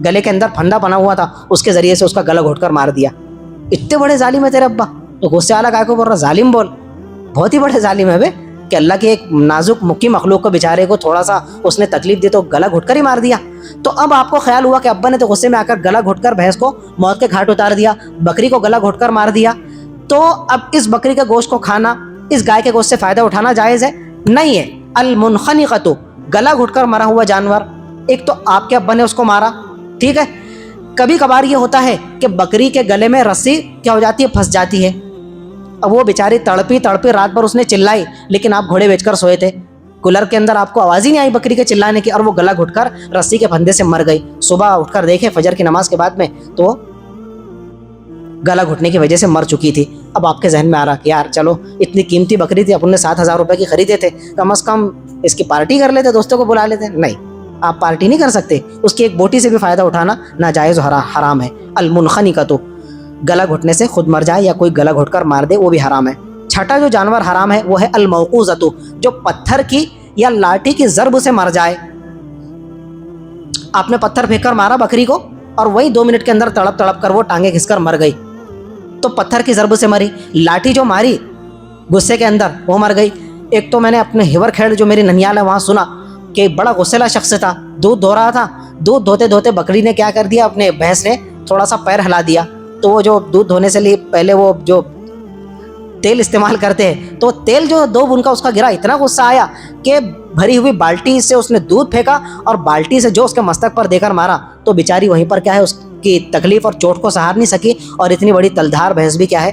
گلے کے اندر پھندا بنا ہوا تھا اس کے ذریعے سے اس کا گلا گھوٹ کر مار دیا۔ اتنے بڑے ظالم ہے تیرے ابا، تو غصے والا گائے کو بول رہا ظالم بول، بہت ہی بڑے ظالم ہے بے، کہ اللہ کے ایک نازک مکی مخلوق کو بیچارے کو تھوڑا سا اس نے تکلیف دی تو گلا گھٹ کر ہی مار دیا۔ تو اب آپ کو خیال ہوا کہ ابا نے تو غصے میں آ کر گلا گھٹ کر بھینس کو موت کے گھاٹ اتار دیا، بکری کو گلا گھٹ کر مار دیا، تو اب اس بکری کے گوشت کو کھانا، اس گائے کے گوشت سے فائدہ اٹھانا جائز ہے؟ نہیں ہے۔ المنخنقۃ، گلا گھٹ کر مرا ہوا جانور، ایک تو آپ کے ابا نے اس کو مارا، ٹھیک ہے، کبھی کبھار یہ ہوتا ہے کہ بکری کے گلے میں رسی کیا ہو جاتی ہے، پھنس جاتی ہے، اب وہ بیچاری تڑپی رات بھر اس نے چلائی، لیکن آپ گھوڑے بیچ کر سوئے تھے، کولر کے اندر آپ کو آواز ہی نہیں آئی بکری کے چلانے کی، اور وہ گلا گھٹ کر رسی کے پھندے سے مر گئی۔ صبح اٹھ کر دیکھے فجر کی نماز کے بعد میں تو وہ گلا گھٹنے کی وجہ سے مر چکی تھی۔ اب آپ کے ذہن میں آ رہا کہ یار چلو اتنی قیمتی بکری تھی، اپن نے 7,000 روپے کی خریدے تھے، کم از کم اس کی پارٹی کر لیتے، دوستوں کو بلا لیتے۔ نہیں، آپ پارٹی نہیں کر سکتے، اس کی ایک بوٹی سے بھی فائدہ اٹھانا ناجائز و حرام ہے۔ المنخنقۃ، گلا گھٹنے سے خود مر جائے یا کوئی گلا گھٹ کر مار دے وہ بھی حرام ہے۔ چھٹا جو جانور حرام ہے وہ ہے الموقوذۃ، جو پتھر کی یا لاٹھی کی ضرب سے مر جائے۔ آپ نے پتھر پھینک کر مارا بکری کو اور وہی 2 منٹ کے اندر تڑپ کر وہ ٹانگیں گھس کر مر گئی، تو پتھر کی ضرب سے مری۔ لاٹھی جو ماری غصے کے اندر وہ مر گئی۔ ایک تو میں نے اپنے ہیور کھیڑ جو میری ننیال ہے وہاں سنا کہ بڑا غصیلا شخص تھا، دودھ دھو رہا تھا، دودھ دھوتے دھوتے بکری نے کیا کر دیا، اپنے بھینس نے تھوڑا سا پیر ہلا دیا، تو وہ جو دودھ دھونے سے لیے پہلے وہ جو تیل استعمال کرتے ہیں، تو تیل جو 2 بوند کا اس کا گرا، اتنا غصہ آیا کہ بھری ہوئی بالٹی سے اس نے دودھ پھینکا اور بالٹی سے جو اس کے مستک پر دے کر مارا، تو بیچاری وہیں پر کیا ہے اس کی تکلیف اور چوٹ کو سہار نہیں سکی اور اتنی بڑی تلدھار بھینس بھی کیا ہے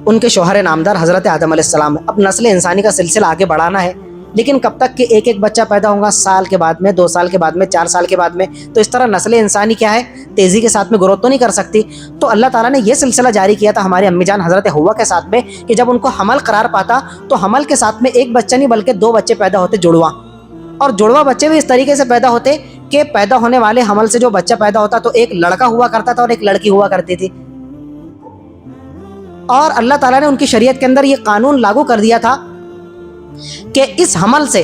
ان کے شوہر نامدار حضرت آدم علیہ السلام ہے. اب نسل انسانی کا سلسلہ آگے بڑھانا ہے، لیکن کب تک کہ ایک ایک بچہ پیدا ہوگا؟ سال کے بعد میں، 2 سال کے بعد میں، 4 سال کے بعد میں. تو اس طرح نسل انسانی کیا ہے، تیزی کے ساتھ میں گروتھ تو نہیں کر سکتی. تو اللہ تعالیٰ نے یہ سلسلہ جاری کیا تھا ہماری امی جان حضرت حوا کے ساتھ میں کہ جب ان کو حمل قرار پاتا تو حمل کے ساتھ میں ایک بچہ نہیں بلکہ 2 بچے پیدا ہوتے، جڑواں. اور جڑواں بچے بھی اس طریقے سے پیدا ہوتے کہ پیدا ہونے والے حمل سے جو بچہ پیدا ہوتا تو ایک لڑکا ہوا کرتا تھا اور ایک لڑکی ہوا کرتی تھی. اور اللہ تعالیٰ نے ان کی شریعت کے اندر یہ قانون لاگو کر دیا تھا کہ اس حمل سے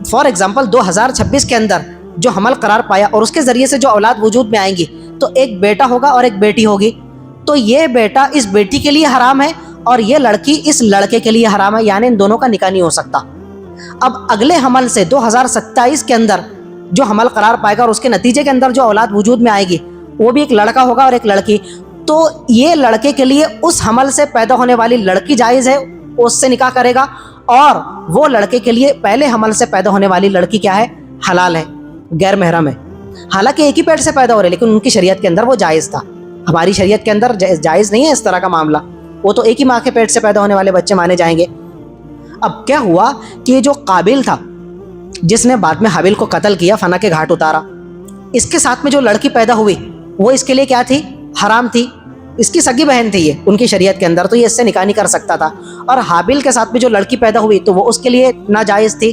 فار ایگزامپل 2026 کے اندر جو حمل قرار پایا اور اس کے ذریعے سے جو اولاد وجود میں آئیں گی تو ایک بیٹا ہوگا اور ایک بیٹی ہوگی. تو یہ بیٹا اس بیٹی کے لیے حرام ہے اور یہ لڑکی اس لڑکے کے لیے حرام ہے، یعنی ان دونوں کا نکاح نہیں ہو سکتا. اب اگلے حمل سے 2027 کے اندر جو حمل قرار پائے گا اور اس کے نتیجے کے اندر جو اولاد وجود میں آئے گی وہ بھی ایک لڑکا ہوگا اور ایک لڑکی. تو یہ لڑکے کے لیے اس حمل سے پیدا ہونے والی لڑکی جائز ہے، اس سے نکاح کرے گا، اور وہ لڑکے کے لیے پہلے حمل سے پیدا ہونے والی لڑکی کیا ہے، حلال ہے، غیر محرم ہے. حالانکہ ایک ہی پیٹ سے پیدا ہو رہے لیکن ان کی شریعت کے اندر وہ جائز تھا. ہماری شریعت کے اندر جائز نہیں ہے اس طرح کا معاملہ، وہ تو ایک ہی ماں کے پیٹ سے پیدا ہونے والے بچے مانے جائیں گے. اب کیا ہوا کہ یہ جو قابل تھا جس نے بعد میں حابیل کو قتل کیا، فنا کے گھاٹ اتارا، اس کے ساتھ میں جو لڑکی پیدا ہوئی وہ اس کے لیے کیا تھی، حرام تھی. اس کی سگی بہن تھی یہ ان کی شریعت کے اندر، تو یہ اس سے نکاح نہیں کر سکتا تھا. اور حابیل کے ساتھ میں جو لڑکی پیدا ہوئی تو وہ اس کے لیے ناجائز تھی.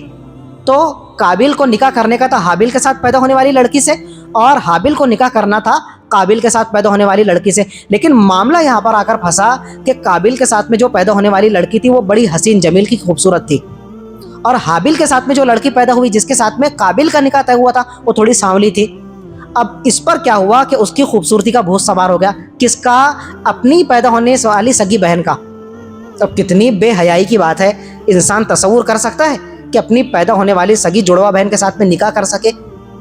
تو قابل کو نکاح کرنے کا تھا حابیل کے ساتھ پیدا ہونے والی لڑکی سے، اور حابیل کو نکاح کرنا تھا قابل کے ساتھ پیدا ہونے والی لڑکی سے. لیکن معاملہ یہاں پر آ کر پھنسا کہ قابل کے ساتھ میں جو پیدا ہونے والی لڑکی تھی وہ بڑی حسین جمیل کی خوبصورت تھی، اور حابیل کے ساتھ میں جو لڑکی پیدا ہوئی جس کے ساتھ میں قابل کا نکاح طے ہوا تھا وہ تھوڑی سانولی تھی. اب اس پر کیا ہوا کہ اس کی خوبصورتی کا بھوت سوار ہو گیا، کس کا، اپنی پیدا ہونے والی سگی بہن کا. اب کتنی بے حیائی کی بات ہے، انسان تصور کر سکتا ہے کہ اپنی پیدا ہونے والی سگی جڑوا بہن کے ساتھ میں نکاح کر سکے؟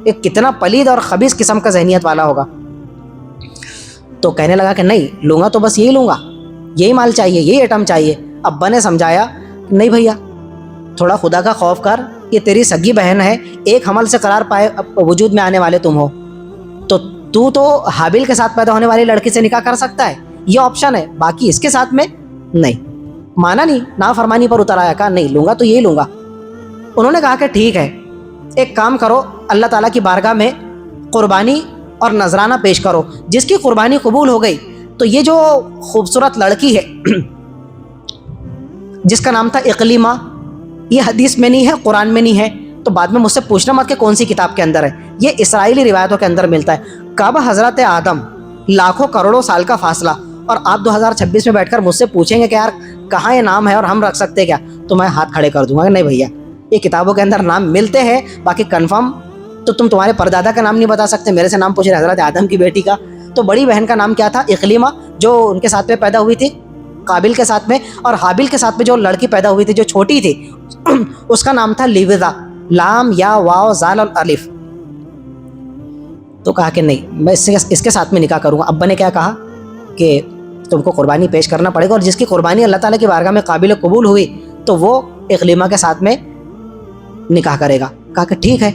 یہ کتنا پلید اور خبیث قسم کا ذہنیت والا ہوگا. تو کہنے لگا کہ نہیں لوں گا تو بس یہی لوں گا، یہی مال چاہیے، یہی ایٹم چاہیے. ابا نے سمجھایا نہیں بھیا، تھوڑا خدا کا خوف کر، یہ تیری سگی بہن ہے، ایک حمل سے قرار پائے وجود میں آنے والے تم ہو، تو تو حابیل کے ساتھ پیدا ہونے والی لڑکی سے نکاح کر سکتا ہے، یہ آپشن ہے، باقی اس کے ساتھ میں نہیں. مانا نہیں، نافرمانی پر اتر آیا، کہا نہیں لوں گا تو یہی لوں گا. انہوں نے کہا کہ ٹھیک ہے، ایک کام کرو، اللہ تعالیٰ کی بارگاہ میں قربانی اور نذرانہ پیش کرو. جس کی قربانی قبول ہو گئی تو یہ جو خوبصورت لڑکی ہے جس کا نام تھا اقلیمہ، یہ حدیث میں نہیں ہے، قرآن میں نہیں ہے، تو بعد میں مجھ سے پوچھنا مت کہ کون سی کتاب کے اندر ہے، یہ اسرائیلی روایتوں کے اندر ملتا ہے. کعبہ حضرت آدم، لاکھوں کروڑوں سال کا فاصلہ، اور آپ 2026 میں بیٹھ کر مجھ سے پوچھیں گے کہ یار کہاں یہ نام ہے اور ہم رکھ سکتے کیا، تو میں ہاتھ کھڑے کر دوں گا کہ نہیں بھیا، یہ کتابوں کے اندر نام ملتے ہیں، باقی کنفرم تو تمہارے پردادا کا نام نہیں بتا سکتے. میرے سے نام پوچھ رہے حضرت آدم کی بیٹی کا، تو بڑی بہن کا نام کیا تھا، اقلیمہ، جو ان کے ساتھ میں پیدا ہوئی تھی قابل کے ساتھ میں، اور حابیل کے ساتھ میں جو لڑکی پیدا ہوئی تھی جو چھوٹی تھی اس کا نام تھا لیوزا، لام یا واو زال اور الف. تو کہا کہ نہیں میں اس کے ساتھ میں نکاح کروں گا. ابا نے کیا کہا کہ تم کو قربانی پیش کرنا پڑے گا، اور جس کی قربانی اللہ تعالیٰ کی بارگاہ میں قابل قبول ہوئی تو وہ اقلیمہ کے ساتھ میں نکاح کرے گا. کہا کہ ٹھیک ہے.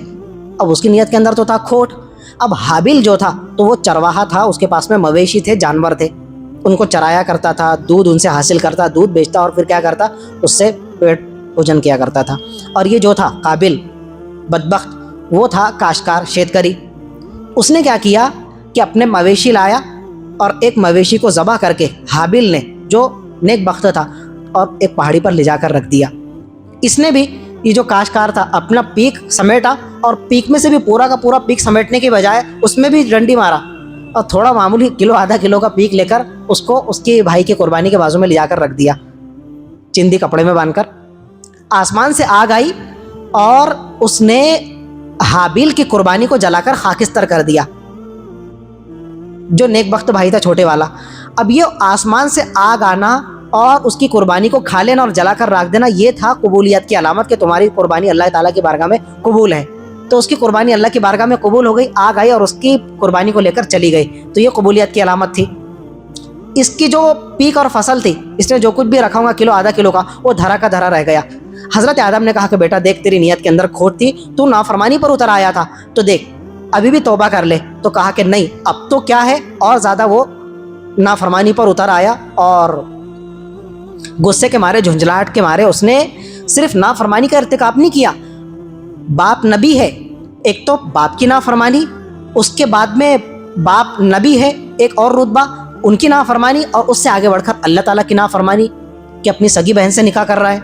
اب اس کی نیت کے اندر تو تھا کھوٹ. اب حابیل جو تھا تو وہ چرواہا تھا، اس کے پاس میں مویشی تھے، جانور تھے، ان کو چرایا کرتا تھا، دودھ ان سے حاصل کرتا، دودھ بیچتا اور پھر کیا کرتا، اس سے پیٹ پوجن کیا کرتا تھا. اور یہ جو تھا قابل بدبخت، وہ تھا کاشتکار، شیتکری. اس نے کیا کیا کہ اپنے مویشی لایا اور ایک مویشی کو ذبح کر کے حابیل نے جو نیک بخت تھا اور ایک پہاڑی پر لے جا کر رکھ دیا. اس نے بھی یہ جو کاشتکار تھا اپنا پیک سمیٹا، اور پیک میں سے بھی پورا کا پورا پیک سمیٹنے کی بجائے اس میں بھی ڈنڈی مارا اور تھوڑا معمولی کلو آدھا کلو کا پیک لے کر اس کو اس کے بھائی کے قربانی کے بازو میں لے جا کر رکھ دیا، چندی کپڑے میں باندھ کر. آسمان سے آگ آئی اور اس نے حابیل کی قربانی کو جلا کر خاکستر کر دیا، جو نیک بخت بھائی تھا چھوٹے والا. اب یہ آسمان سے آگ آنا اور اس کی قربانی کو کھا لینا اور جلا کر رکھ دینا، یہ تھا قبولیت کی علامت کہ تمہاری قربانی اللہ تعالیٰ کی بارگاہ میں قبول ہے. تو اس کی قربانی اللہ کی بارگاہ میں قبول ہو گئی، آگ آئی اور اس کی قربانی کو لے کر چلی گئی، تو یہ قبولیت کی علامت تھی. اس کی جو پیک اور فصل تھی، اس نے جو کچھ بھی رکھا ہوگا کلو آدھا کلو کا، وہ دھرا کا دھرا رہ گیا. حضرت آدم نے کہا کہ بیٹا دیکھ تیری نیت کے اندر کھوٹ تھی، تو نافرمانی پر اتر آیا تھا، تو دیکھ ابھی بھی توبہ کر لے. تو کہا کہ نہیں اب تو کیا ہے، اور زیادہ وہ نافرمانی پر اتر آیا اور غصے کے مارے, جھنجھلاہٹ کے مارے اس نے صرف نافرمانی کا ارتکاب نہیں کیا. باپ نبی ہے, ایک تو باپ کی نافرمانی, اس کے بعد میں باپ نبی ہے ایک اور رتبہ, ان کی نافرمانی, اور اس سے آگے بڑھ کر اللہ تعالیٰ کی نافرمانی کہ اپنی سگی بہن سے نکاح کر رہا ہے.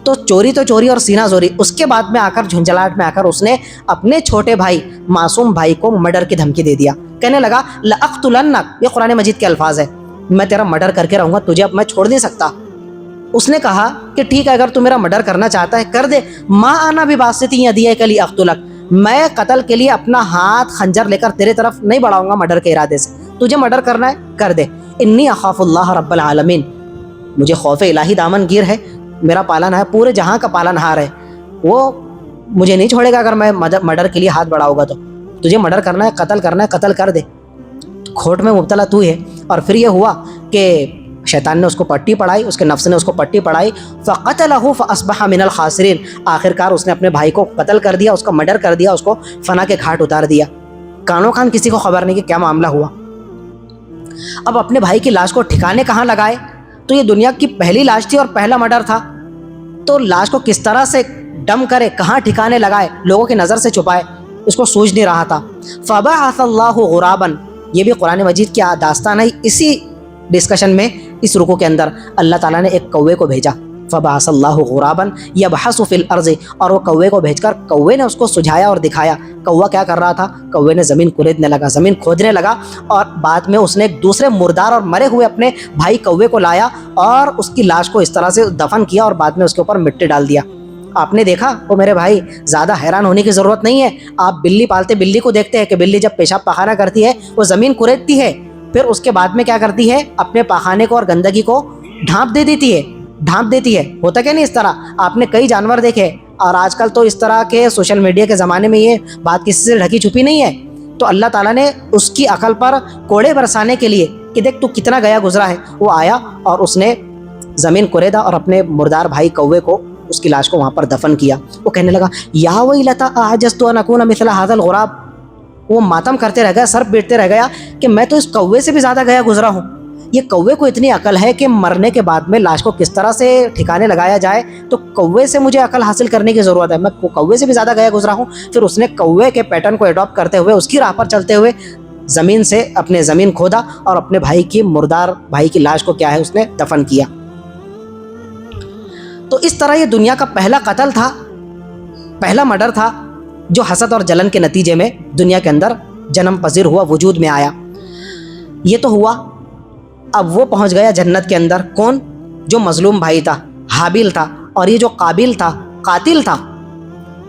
تو چوری اور سینہ زوری. اس کے بعد میں آ کر جھنجھلاہٹ میں آ کر اس نے اپنے چھوٹے بھائی معصوم بھائی کو مرڈر کی دھمکی دے دیا. کہنے لگا لَأَقْتُلَنَّكَ, یہ قرآن مجید کے الفاظ ہے, میں تیرا مرڈر کر کے رہوں گا, تجھے اب میں چھوڑ نہیں سکتا. اس نے کہا کہ ٹھیک ہے, اگر تو میرا مرڈر کرنا چاہتا ہے کر دے, مَا أَنَا بِبَاسِطٍ يَدِيَ لِأَقْتُلَكَ, میں قتل کے لیے اپنا ہاتھ خنجر لے کر تیرے طرف نہیں بڑھاؤں گا مرڈر کے ارادے سے, تجھے مرڈر کرنا ہے کر دے. انی اخاف اللہ رب العالمین, مجھے خوف الہی دامن گیر ہے, میرا پالن ہے, پورے جہاں کا پالن ہار ہے, وہ مجھے نہیں چھوڑے گا اگر میں مرڈر کے لیے ہاتھ بڑھاؤں گا. تو تجھے مرڈر کرنا ہے, قتل کر دے. کھوٹ میں مبتلا تو ہے. اور پھر یہ ہوا کہ شیطان نے اس کو پٹی پڑھائی, اس کے نفس نے اس کو پٹی پڑھائی. فقتلہ فاصبح من الخاسرین, آخرکار اس نے اپنے بھائی کو قتل کر دیا, اس کا مرڈر کر دیا, اس کو فنا کے گھاٹ اتار دیا. کانوں کان کسی کو خبر نہیں کہ کیا معاملہ ہوا. اب اپنے بھائی کی لاش کو ٹھکانے کہاں لگائے؟ تو یہ دنیا کی پہلی لاش تھی اور پہلا مرڈر تھا, تو لاش کو کس طرح سے ڈم کرے, کہاں ٹھکانے لگائے, لوگوں کی نظر سے چھپائے, اس کو سوچ نہیں رہا تھا. فبعث اللہ غرابا, یہ بھی قرآن مجید کی داستان ہے. اسی ڈسکشن میں اس رکوع کے اندر اللہ تعالیٰ نے ایک کوے کو بھیجا. فبعث اللہ غرابا یبحث فی الارض, اور وہ کوے کو بھیج کر کوے نے اس کو سجھایا اور دکھایا. کوا کیا کر رہا تھا؟ کوے نے زمین کریدنے لگا, زمین کھودنے لگا, اور بعد میں اس نے ایک دوسرے مردار اور مرے ہوئے اپنے بھائی کوے کو لایا اور اس کی لاش کو اس طرح سے دفن کیا, اور بعد میں اس کے اوپر مٹی ڈال دیا. آپ نے دیکھا وہ میرے بھائی, زیادہ حیران ہونے کی ضرورت نہیں ہے. آپ بلی پالتے, بلی کو دیکھتے ہیں کہ بلی جب پیشاب پخانہ کرتی ہے وہ زمین کریدتی ہے, پھر اس کے بعد میں کیا کرتی ہے, اپنے پخانے کو اور گندگی کو ڈھانپ دیتی ہے. ہوتا کیا نہیں اس طرح؟ آپ نے کئی جانور دیکھے, اور آج کل تو اس طرح کے سوشل میڈیا کے زمانے میں یہ بات کسی سے ڈھکی چھپی نہیں ہے. تو اللہ تعالیٰ نے اس کی عقل پر کوڑے برسانے کے لیے کہ دیکھ تو کتنا گیا گزرا ہے, وہ آیا اور اس نے زمین کریدا اور اپنے مردار بھائی کوے کو, اس کی لاش کو وہاں پر دفن کیا. وہ کہنے لگا یا ویلتا اعجزت ان اکون مثل هذا الغراب, وہ ماتم کرتے رہ گیا, سر پیٹتے رہ گیا کہ میں تو اس کوے سے بھی زیادہ گیا گزرا ہوں. یہ کوے کو اتنی عقل ہے کہ مرنے کے بعد میں لاش کو کس طرح سے ٹھکانے لگایا جائے, تو کوے سے مجھے عقل حاصل کرنے کی ضرورت ہے, میں کوے سے بھی زیادہ گیا گزرا ہوں. پھر اس نے کوے کے پیٹرن کو اڈاپٹ کرتے ہوئے, اس کی راہ پر چلتے ہوئے زمین سے اپنے زمین کھودا اور اپنے بھائی کی مردار بھائی کی لاش کو کیا ہے اس نے دفن کیا. تو اس طرح یہ دنیا کا پہلا قتل تھا, پہلا مرڈر تھا, جو حسد اور جلن کے نتیجے میں دنیا کے اندر جنم پذیر ہوا, وجود میں آیا. یہ تو ہوا. اب وہ پہنچ گیا جنت کے اندر. کون؟ جو مظلوم بھائی تھا, حابیل تھا, اور یہ جو قابیل تھا, قاتل تھا.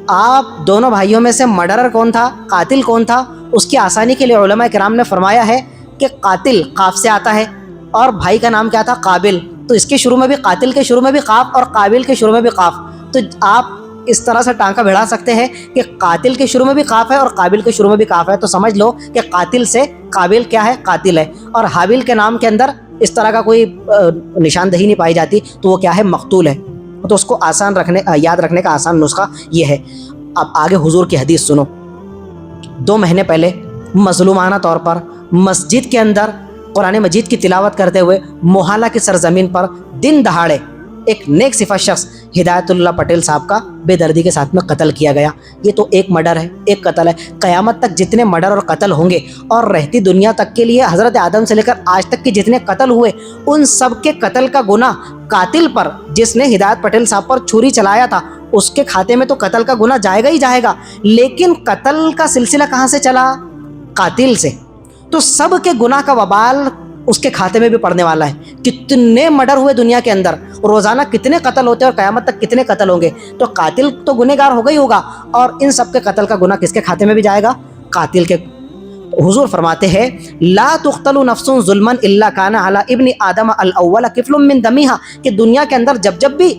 آپ دونوں بھائیوں میں سے مرڈرر کون تھا, قاتل کون تھا؟ اس کی آسانی کے لیے علماء کرام نے فرمایا ہے کہ قاتل قاف سے آتا ہے, اور بھائی کا نام کیا تھا؟ قابل. تو اس کے شروع میں بھی, قاتل کے شروع میں بھی قاف اور قابل کے شروع میں بھی قاف. تو آپ اس طرح سے ٹانکا بھیڑا سکتے ہیں کہ قاتل کے شروع میں بھی قاف ہے اور قابل کے شروع میں بھی قاف ہے, تو سمجھ لو کہ قاتل سے قابل کیا ہے؟ قاتل ہے. اور حابیل کے نام کے اندر اس طرح کا کوئی نشاندہی نہیں پائی جاتی, تو وہ کیا ہے؟ مقتول ہے. تو اس کو یاد رکھنے کا آسان نسخہ یہ ہے. اب آگے حضور کی حدیث سنو. 2 مہینے پہلے مظلومانہ طور پر مسجد کے اندر قرآن مجید کی تلاوت کرتے ہوئے موہالہ کی سرزمین پر دن دہاڑے ایک نیک صفت شخص ہدایت اللہ پٹیل صاحب کا بے دردی کے ساتھ میں قتل کیا گیا. یہ تو ایک مرڈر ہے, ایک قتل ہے. قیامت تک جتنے مرڈر اور قتل ہوں گے, اور رہتی دنیا تک کے لیے حضرت آدم سے لے کر آج تک کے جتنے قتل ہوئے, ان سب کے قتل کا گناہ قاتل پر, جس نے ہدایت پٹیل صاحب پر چھری چلایا تھا, اس کے کھاتے میں تو قتل کا گناہ جائے گا ہی جائے گا. لیکن قتل کا سلسلہ کہاں سے چلا؟ قاتل سے. تو سب کے گناہ کا وبال اس کے کھاتے میں بھی پڑنے والا ہے. کتنے مرڈر ہوئے دنیا کے اندر, روزانہ کتنے قتل ہوتے ہیں, اور قیامت تک کتنے قتل ہوں گے. تو قاتل تو گنہگار ہوگا ہی ہوگا, اور ان سب کے قتل کا گناہ کس کے کھاتے میں بھی جائے گا؟ قاتل کے. حضور فرماتے ہیں لا تقتل نفس ظلما الا کان علی ابن آدم الاول کفل من دمیہا, کہ دنیا کے اندر جب بھی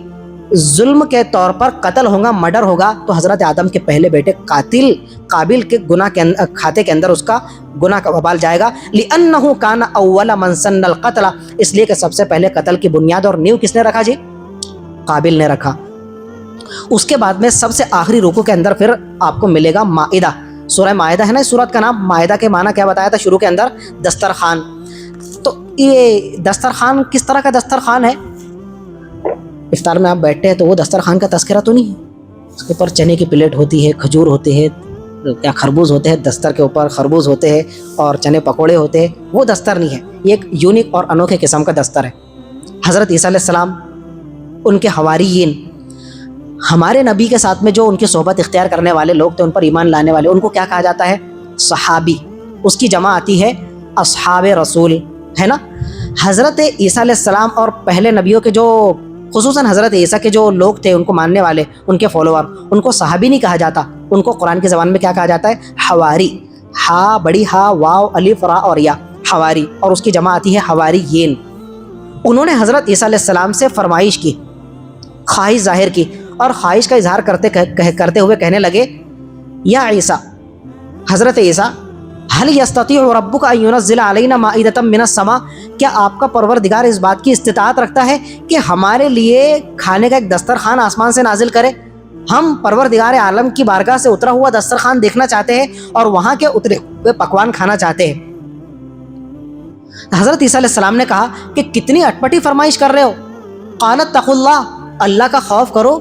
ظلم کے طور پر قتل ہوگا, مرڈر ہوگا, تو حضرت آدم کے پہلے بیٹے قاتل قابل کے گناہ کے کھاتے کے اندر اس کا گناہ کا وبال جائے گا. لأنہ کان اول من سن القتل, اس لیے کہ سب سے پہلے قتل کی بنیاد اور نیو کس نے رکھا جی؟ قابل نے رکھا. اس کے بعد میں سب سے آخری رکوع کے اندر پھر آپ کو ملے گا مائدہ. سورہ مائدہ ہے نا, اس سورت کا نام. مائدہ کے معنی کیا بتایا تھا شروع کے اندر؟ دسترخوان. تو یہ دسترخوان کس طرح کا دسترخوان ہے؟ افطار میں آپ بیٹھتے ہیں تو وہ دسترخوان کا تذکرہ تو نہیں ہے. اس کے اوپر چنے کی پلیٹ ہوتی ہے, کھجور ہوتے ہیں, کیا خربوز ہوتے ہیں, دستر کے اوپر خربوز ہوتے ہیں اور چنے پکوڑے ہوتے ہیں. وہ دستر نہیں ہے, یہ ایک یونیک اور انوکھے قسم کا دستر ہے. حضرت عیسیٰ علیہ السلام, ان کے حواریین, ہمارے نبی کے ساتھ میں جو ان کی صحبت اختیار کرنے والے لوگ تھے, ان پر ایمان لانے والے, ان کو کیا کہا جاتا ہے؟ صحابی. اس کی جمع آتی ہے اصحاب رسول, ہے نا. حضرت عیسیٰ علیہ السلام اور پہلے نبیوں کے جو خصوصاً حضرت عیسیٰ کے جو لوگ تھے, ان کو ماننے والے, ان کے فالوور, ان کو صحابی نہیں کہا جاتا. ان کو قرآن کی زبان میں کیا کہا جاتا ہے؟ حواری. ہا بڑی ہا, واو الف را اور یا, حواری. اور اس کی جمع آتی ہے حواریین. انہوں نے حضرت عیسیٰ علیہ السلام سے فرمائش کی, خواہش ظاہر کی, اور خواہش کا اظہار کرتے ہوئے کہنے لگے, یا عیسیٰ, حضرت عیسیٰ, هل يستطيع ربك ان ينزل علينا مائدة من السماء, کیا آپ کا پروردگار اس بات کی استطاعت رکھتا ہے کہ ہمارے لیے کھانے کا ایک دسترخوان آسمان سے نازل کرے؟ ہم پروردگار عالم کی بارگاہ سے اترا ہوا دسترخوان دیکھنا چاہتے ہیں اور وہاں کے اترے ہوئے پکوان کھانا چاہتے ہیں. حضرت عیسیٰ علیہ السلام نے کہا کہ کتنی اٹپٹی فرمائش کر رہے ہو. قالت اتقوا اللہ, اللہ کا خوف کرو,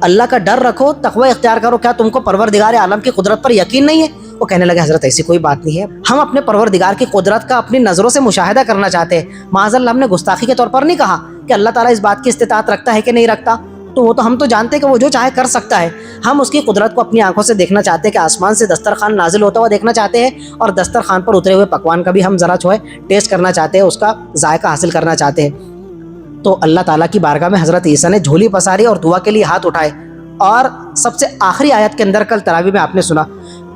اللہ کا ڈر رکھو, تقوی اختیار کرو. کیا تم کو پروردگار عالم کی قدرت پر یقین نہیں ہے؟ وہ کہنے لگے, حضرت ایسی کوئی بات نہیں ہے, ہم اپنے پروردگار کی قدرت کا اپنی نظروں سے مشاہدہ کرنا چاہتے ہیں. معاذ اللہ, ہم نے گستاخی کے طور پر نہیں کہا کہ اللہ تعالیٰ اس بات کی استطاعت رکھتا ہے کہ نہیں رکھتا. تو وہ تو ہم تو جانتے ہیں کہ وہ جو چاہے کر سکتا ہے. ہم اس کی قدرت کو اپنی آنکھوں سے دیکھنا چاہتے ہیں کہ آسمان سے دسترخوان نازل ہوتا ہوا دیکھنا چاہتے ہیں, اور دسترخوان پر اترے ہوئے پکوان کا بھی ہم ذرا جو ہے ٹیسٹ کرنا چاہتے ہیں, اس کا ذائقہ حاصل کرنا چاہتے ہیں. تو اللہ تعالیٰ کی بارگاہ میں حضرت عیسیٰ نے جھولی پساری اور دعا کے لیے ہاتھ اٹھائے. اور سب سے آخری آیت کے اندر کل تراویح میں آپ نے سنا,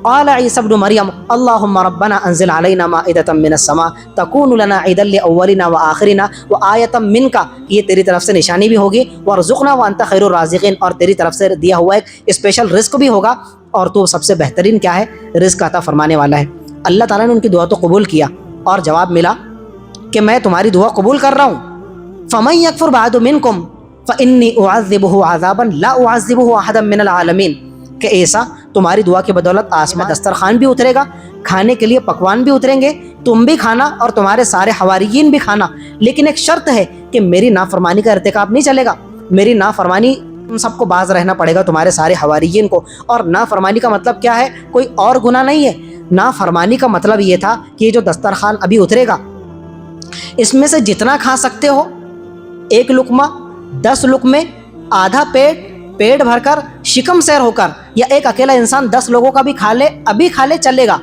قال عیسیٰ ابن مریم اللہم ربنا انزل علینا مائدۃ من السماء تکون لنا عیدا لاولنا وآخرنا وآیۃ منک, یہ تیری طرف سے نشانی بھی ہوگی, وارزقنا وانت خیر الرازقین, اور تیری طرف سے دیا ہوا ایک اسپیشل رزق بھی ہوگا, اور تو سب سے بہترین کیا ہے؟ رزق عطا فرمانے والا ہے. اللہ تعالیٰ نے ان کی دعا تو قبول کیا, اور جواب ملا کہ میں تمہاری دعا قبول کر رہا ہوں. فمن یکفر بعد منکم فانی اعذبہ عذابا لا اعذبہ احدا من العالمین, کہ ایسا تمہاری دعا کی بدولت آسمان دسترخوان بھی اترے گا, کھانے کے لیے پکوان بھی اتریں گے, تم بھی کھانا اور تمہارے سارے حواریین بھی کھانا, لیکن ایک شرط ہے کہ میری نافرمانی کا ارتکاب نہیں چلے گا. میری نافرمانی تم سب کو باز رہنا پڑے گا, تمہارے سارے حواریین کو. اور نافرمانی کا مطلب کیا ہے؟ کوئی اور گناہ نہیں ہے. نافرمانی کا مطلب یہ تھا کہ یہ جو دسترخوان ابھی اترے گا, اس میں سے جتنا کھا سکتے ہو, ایک لقمہ, 10 لقمے, آدھا پیٹ بھر کر, شکم سیر ہو کر, یا ایک اکیلا انسان 10 لوگوں کا بھی کھا لے, ابھی کھا لے, چلے گا.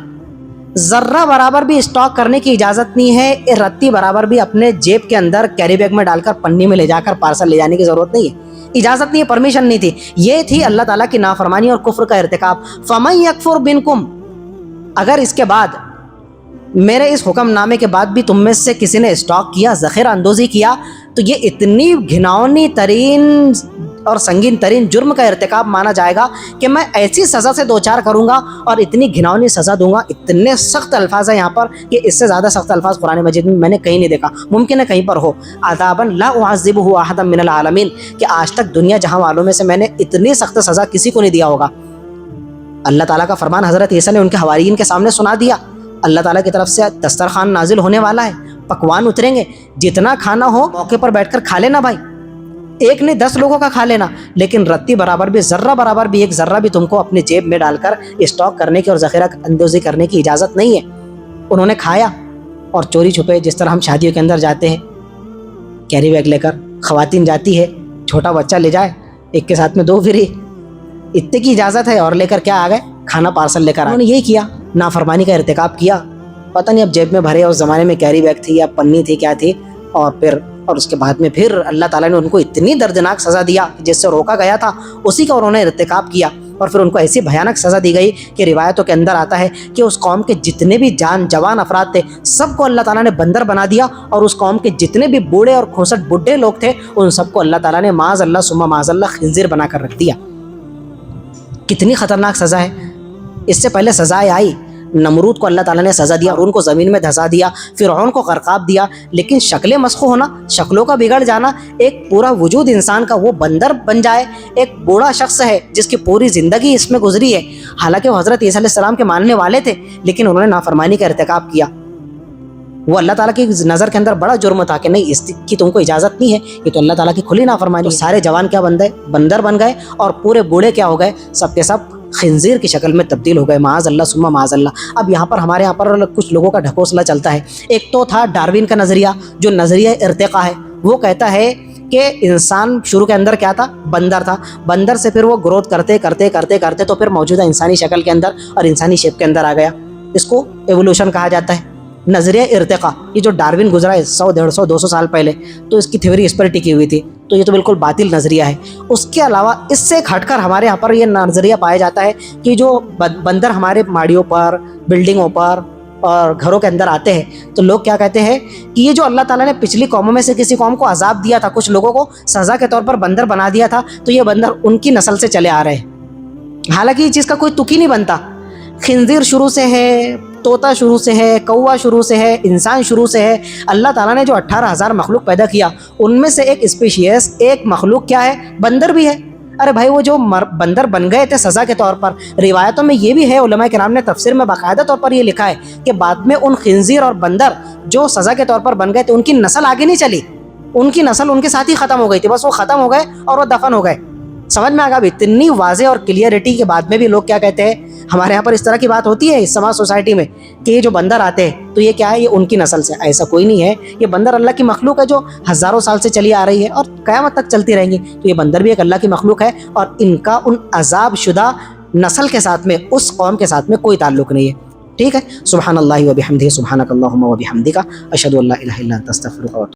ذرہ برابر بھی اسٹاک کرنے کی اجازت نہیں ہے. رتی برابر بھی اپنے جیب کے اندر کیری بیگ میں ڈال کر, پنی میں لے جا کر پارسل لے جانے کی ضرورت نہیں ہے. اجازت نہیں ہے, پرمیشن نہیں تھی. یہ تھی اللہ تعالیٰ کی نافرمانی اور کفر کا ارتکاب. فمن یکفر بنکم, اگر اس کے بعد, میرے اس حکم نامے کے بعد بھی تم میں سے کسی نے اسٹاک کیا, ذخیرہ اندوزی کیا, تو یہ اتنی گھناؤنی ترین اور سنگین ترین جرم کا ارتکاب مانا جائے گا کہ میں ایسی سزا سے دوچار کروں گا اور اتنی گھناؤنی سزا دوں گا. اتنے سخت الفاظ ہیں یہاں پر کہ اس سے زیادہ سخت الفاظ قرآن مجید میں نے کہیں نہیں دیکھا. ممکن ہے کہیں پر ہو, عذابا لا اعذبہ احدا من العالمین, کہ آج تک دنیا جہاں والوں میں سے میں نے اتنی سخت سزا کسی کو نہیں دیا ہوگا. اللہ تعالیٰ کا فرمان حضرت عیسیٰ نے ان کے حواریین کے سامنے سنا دیا. اللہ تعالیٰ کی طرف سے دسترخوان نازل ہونے والا ہے, پکوان اتریں گے, جتنا کھانا ہو موقع پر بیٹھ کر کھا لینا بھائی. ایک نہیں 10 لوگوں کا کھا لینا, لیکن رتی برابر بھی, ذرہ برابر بھی, ایک ذرہ بھی تم کو اپنی جیب میں ڈال کر اسٹاک کرنے کی اور ذخیرہ اندوزی کرنے کی اجازت نہیں ہے. انہوں نے کھایا اور چوری چھپے, جس طرح ہم شادیوں کے اندر جاتے ہیں کیری بیگ لے کر, خواتین جاتی ہے, چھوٹا بچہ لے جائے, ایک کے ساتھ میں 2 فری, اتنے کی اجازت ہے, اور لے کر کیا آ گئے؟ کھانا پارسل لے کر. انہوں نے یہی کیا, نافرمانی کا ارتکاب کیا. پتہ نہیں اب جیب میں بھرے, اس زمانے میں کیری بیگ تھی یا پنی تھی, کیا تھی, اور اس کے بعد میں پھر اللہ تعالیٰ نے ان کو اتنی دردناک سزا دیا جس سے روکا گیا تھا اسی کا انہوں نے ارتکاب کیا. اور پھر ان کو ایسی بھیانک سزا دی گئی کہ روایتوں کے اندر آتا ہے کہ اس قوم کے جتنے بھی جوان افراد تھے سب کو اللہ تعالیٰ نے بندر بنا دیا, اور اس قوم کے جتنے بھی بوڑھے اور کھوسٹ بڈھے لوگ تھے ان سب کو اللہ تعالیٰ نے معاذ اللہ ثم معاذ اللہ خنزیر بنا کر رکھ دیا. کتنی خطرناک سزا ہے. اس سے پہلے سزائیں آئی, نمرود کو اللہ تعالیٰ نے سزا دیا اور ان کو زمین میں دھسا دیا, فرعون کو غرقاب دیا, لیکن شکلیں مسخ ہونا, شکلوں کا بگڑ جانا, ایک پورا وجود انسان کا وہ بندر بن جائے. ایک بوڑھا شخص ہے جس کی پوری زندگی اس میں گزری ہے, حالانکہ وہ حضرت عیسیٰ علیہ السلام کے ماننے والے تھے, لیکن انہوں نے نافرمانی کا ارتکاب کیا. وہ اللہ تعالیٰ کی نظر کے اندر بڑا جرم تھا کہ نہیں اس کی تم کو اجازت نہیں ہے، یہ تو اللہ تعالیٰ کی کھلی نافرمانی ہے۔ سارے جوان کیا بندر بن گئے اور پورے بوڑھے کیا ہو گئے، سب کے سب خنزیر کی شکل میں تبدیل ہو گئے، معاذ اللہ ثم معاذ اللہ۔ اب ہمارے یہاں پر کچھ لوگوں کا ڈھکوسلا چلتا ہے۔ ایک تو تھا ڈاروین کا نظریہ، جو نظریہ ارتقاء ہے، وہ کہتا ہے کہ انسان شروع کے اندر کیا تھا، بندر تھا، بندر سے پھر وہ گروتھ کرتے کرتے کرتے کرتے تو پھر موجودہ انسانی شکل کے اندر اور انسانی شیپ کے اندر آ گیا۔ اس کو ایوولوشن کہا جاتا ہے، نظریہ ارتقاء۔ یہ جو ڈاروین گزرا ہے 100 150 200 سال پہلے، تو اس کی تھیوری اس پر ٹکی ہوئی تھی، تو یہ تو بالکل باطل نظریہ ہے۔ اس کے علاوہ اس سے ہٹ کر ہمارے یہاں پر یہ نظریہ پایا جاتا ہے کہ جو بندر ہمارے ماڑیوں پر، بلڈنگوں پر اور گھروں کے اندر آتے ہیں، تو لوگ کیا کہتے ہیں کہ یہ جو اللہ تعالیٰ نے پچھلی قوموں میں سے کسی قوم کو عذاب دیا تھا، کچھ لوگوں کو سزا کے طور پر بندر بنا دیا تھا، تو یہ بندر ان کی نسل سے چلے آ رہے ہیں۔ حالانکہ یہ چیز کا کوئی تک ہی نہیں بنتا۔ خنزیر شروع سے ہے، طوطا شروع سے ہے، کوا شروع سے ہے، انسان شروع سے ہے۔ اللہ تعالیٰ نے جو 18,000 مخلوق پیدا کیا، ان میں سے ایک اسپیشیز، ایک مخلوق کیا ہے، بندر بھی ہے۔ ارے بھائی وہ جو بندر بن گئے تھے سزا کے طور پر، روایتوں میں یہ بھی ہے، علماء کرام نے تفسیر میں باقاعدہ طور پر یہ لکھا ہے کہ بعد میں ان خنزیر اور بندر جو سزا کے طور پر بن گئے تھے، ان کی نسل آگے نہیں چلی، ان کی نسل ان کے ساتھ ہی ختم ہو گئی تھی، بس وہ ختم ہو گئے اور وہ دفن ہو گئے۔ سمجھ میں آ گیا؟ اتنی واضح اور کلیئرٹی کے بعد میں بھی لوگ کیا کہتے ہیں، ہمارے یہاں پر اس طرح کی بات ہوتی ہے اس سماج سوسائٹی میں کہ یہ جو بندر آتے ہیں تو یہ کیا ہے، یہ ان کی نسل سے۔ ایسا کوئی نہیں ہے، یہ بندر اللہ کی مخلوق ہے جو ہزاروں سال سے چلی آ رہی ہے اور قیامت تک چلتی رہیں گی، تو یہ بندر بھی ایک اللہ کی مخلوق ہے، اور ان کا ان عذاب شدہ نسل کے ساتھ میں، اس قوم کے ساتھ میں کوئی تعلق نہیں ہے۔ ٹھیک ہے، سبحان اللہ و بحمدہ، سبحانک اللہم و بحمدک، اشہد ان لا الہ الا انت، استغفرک۔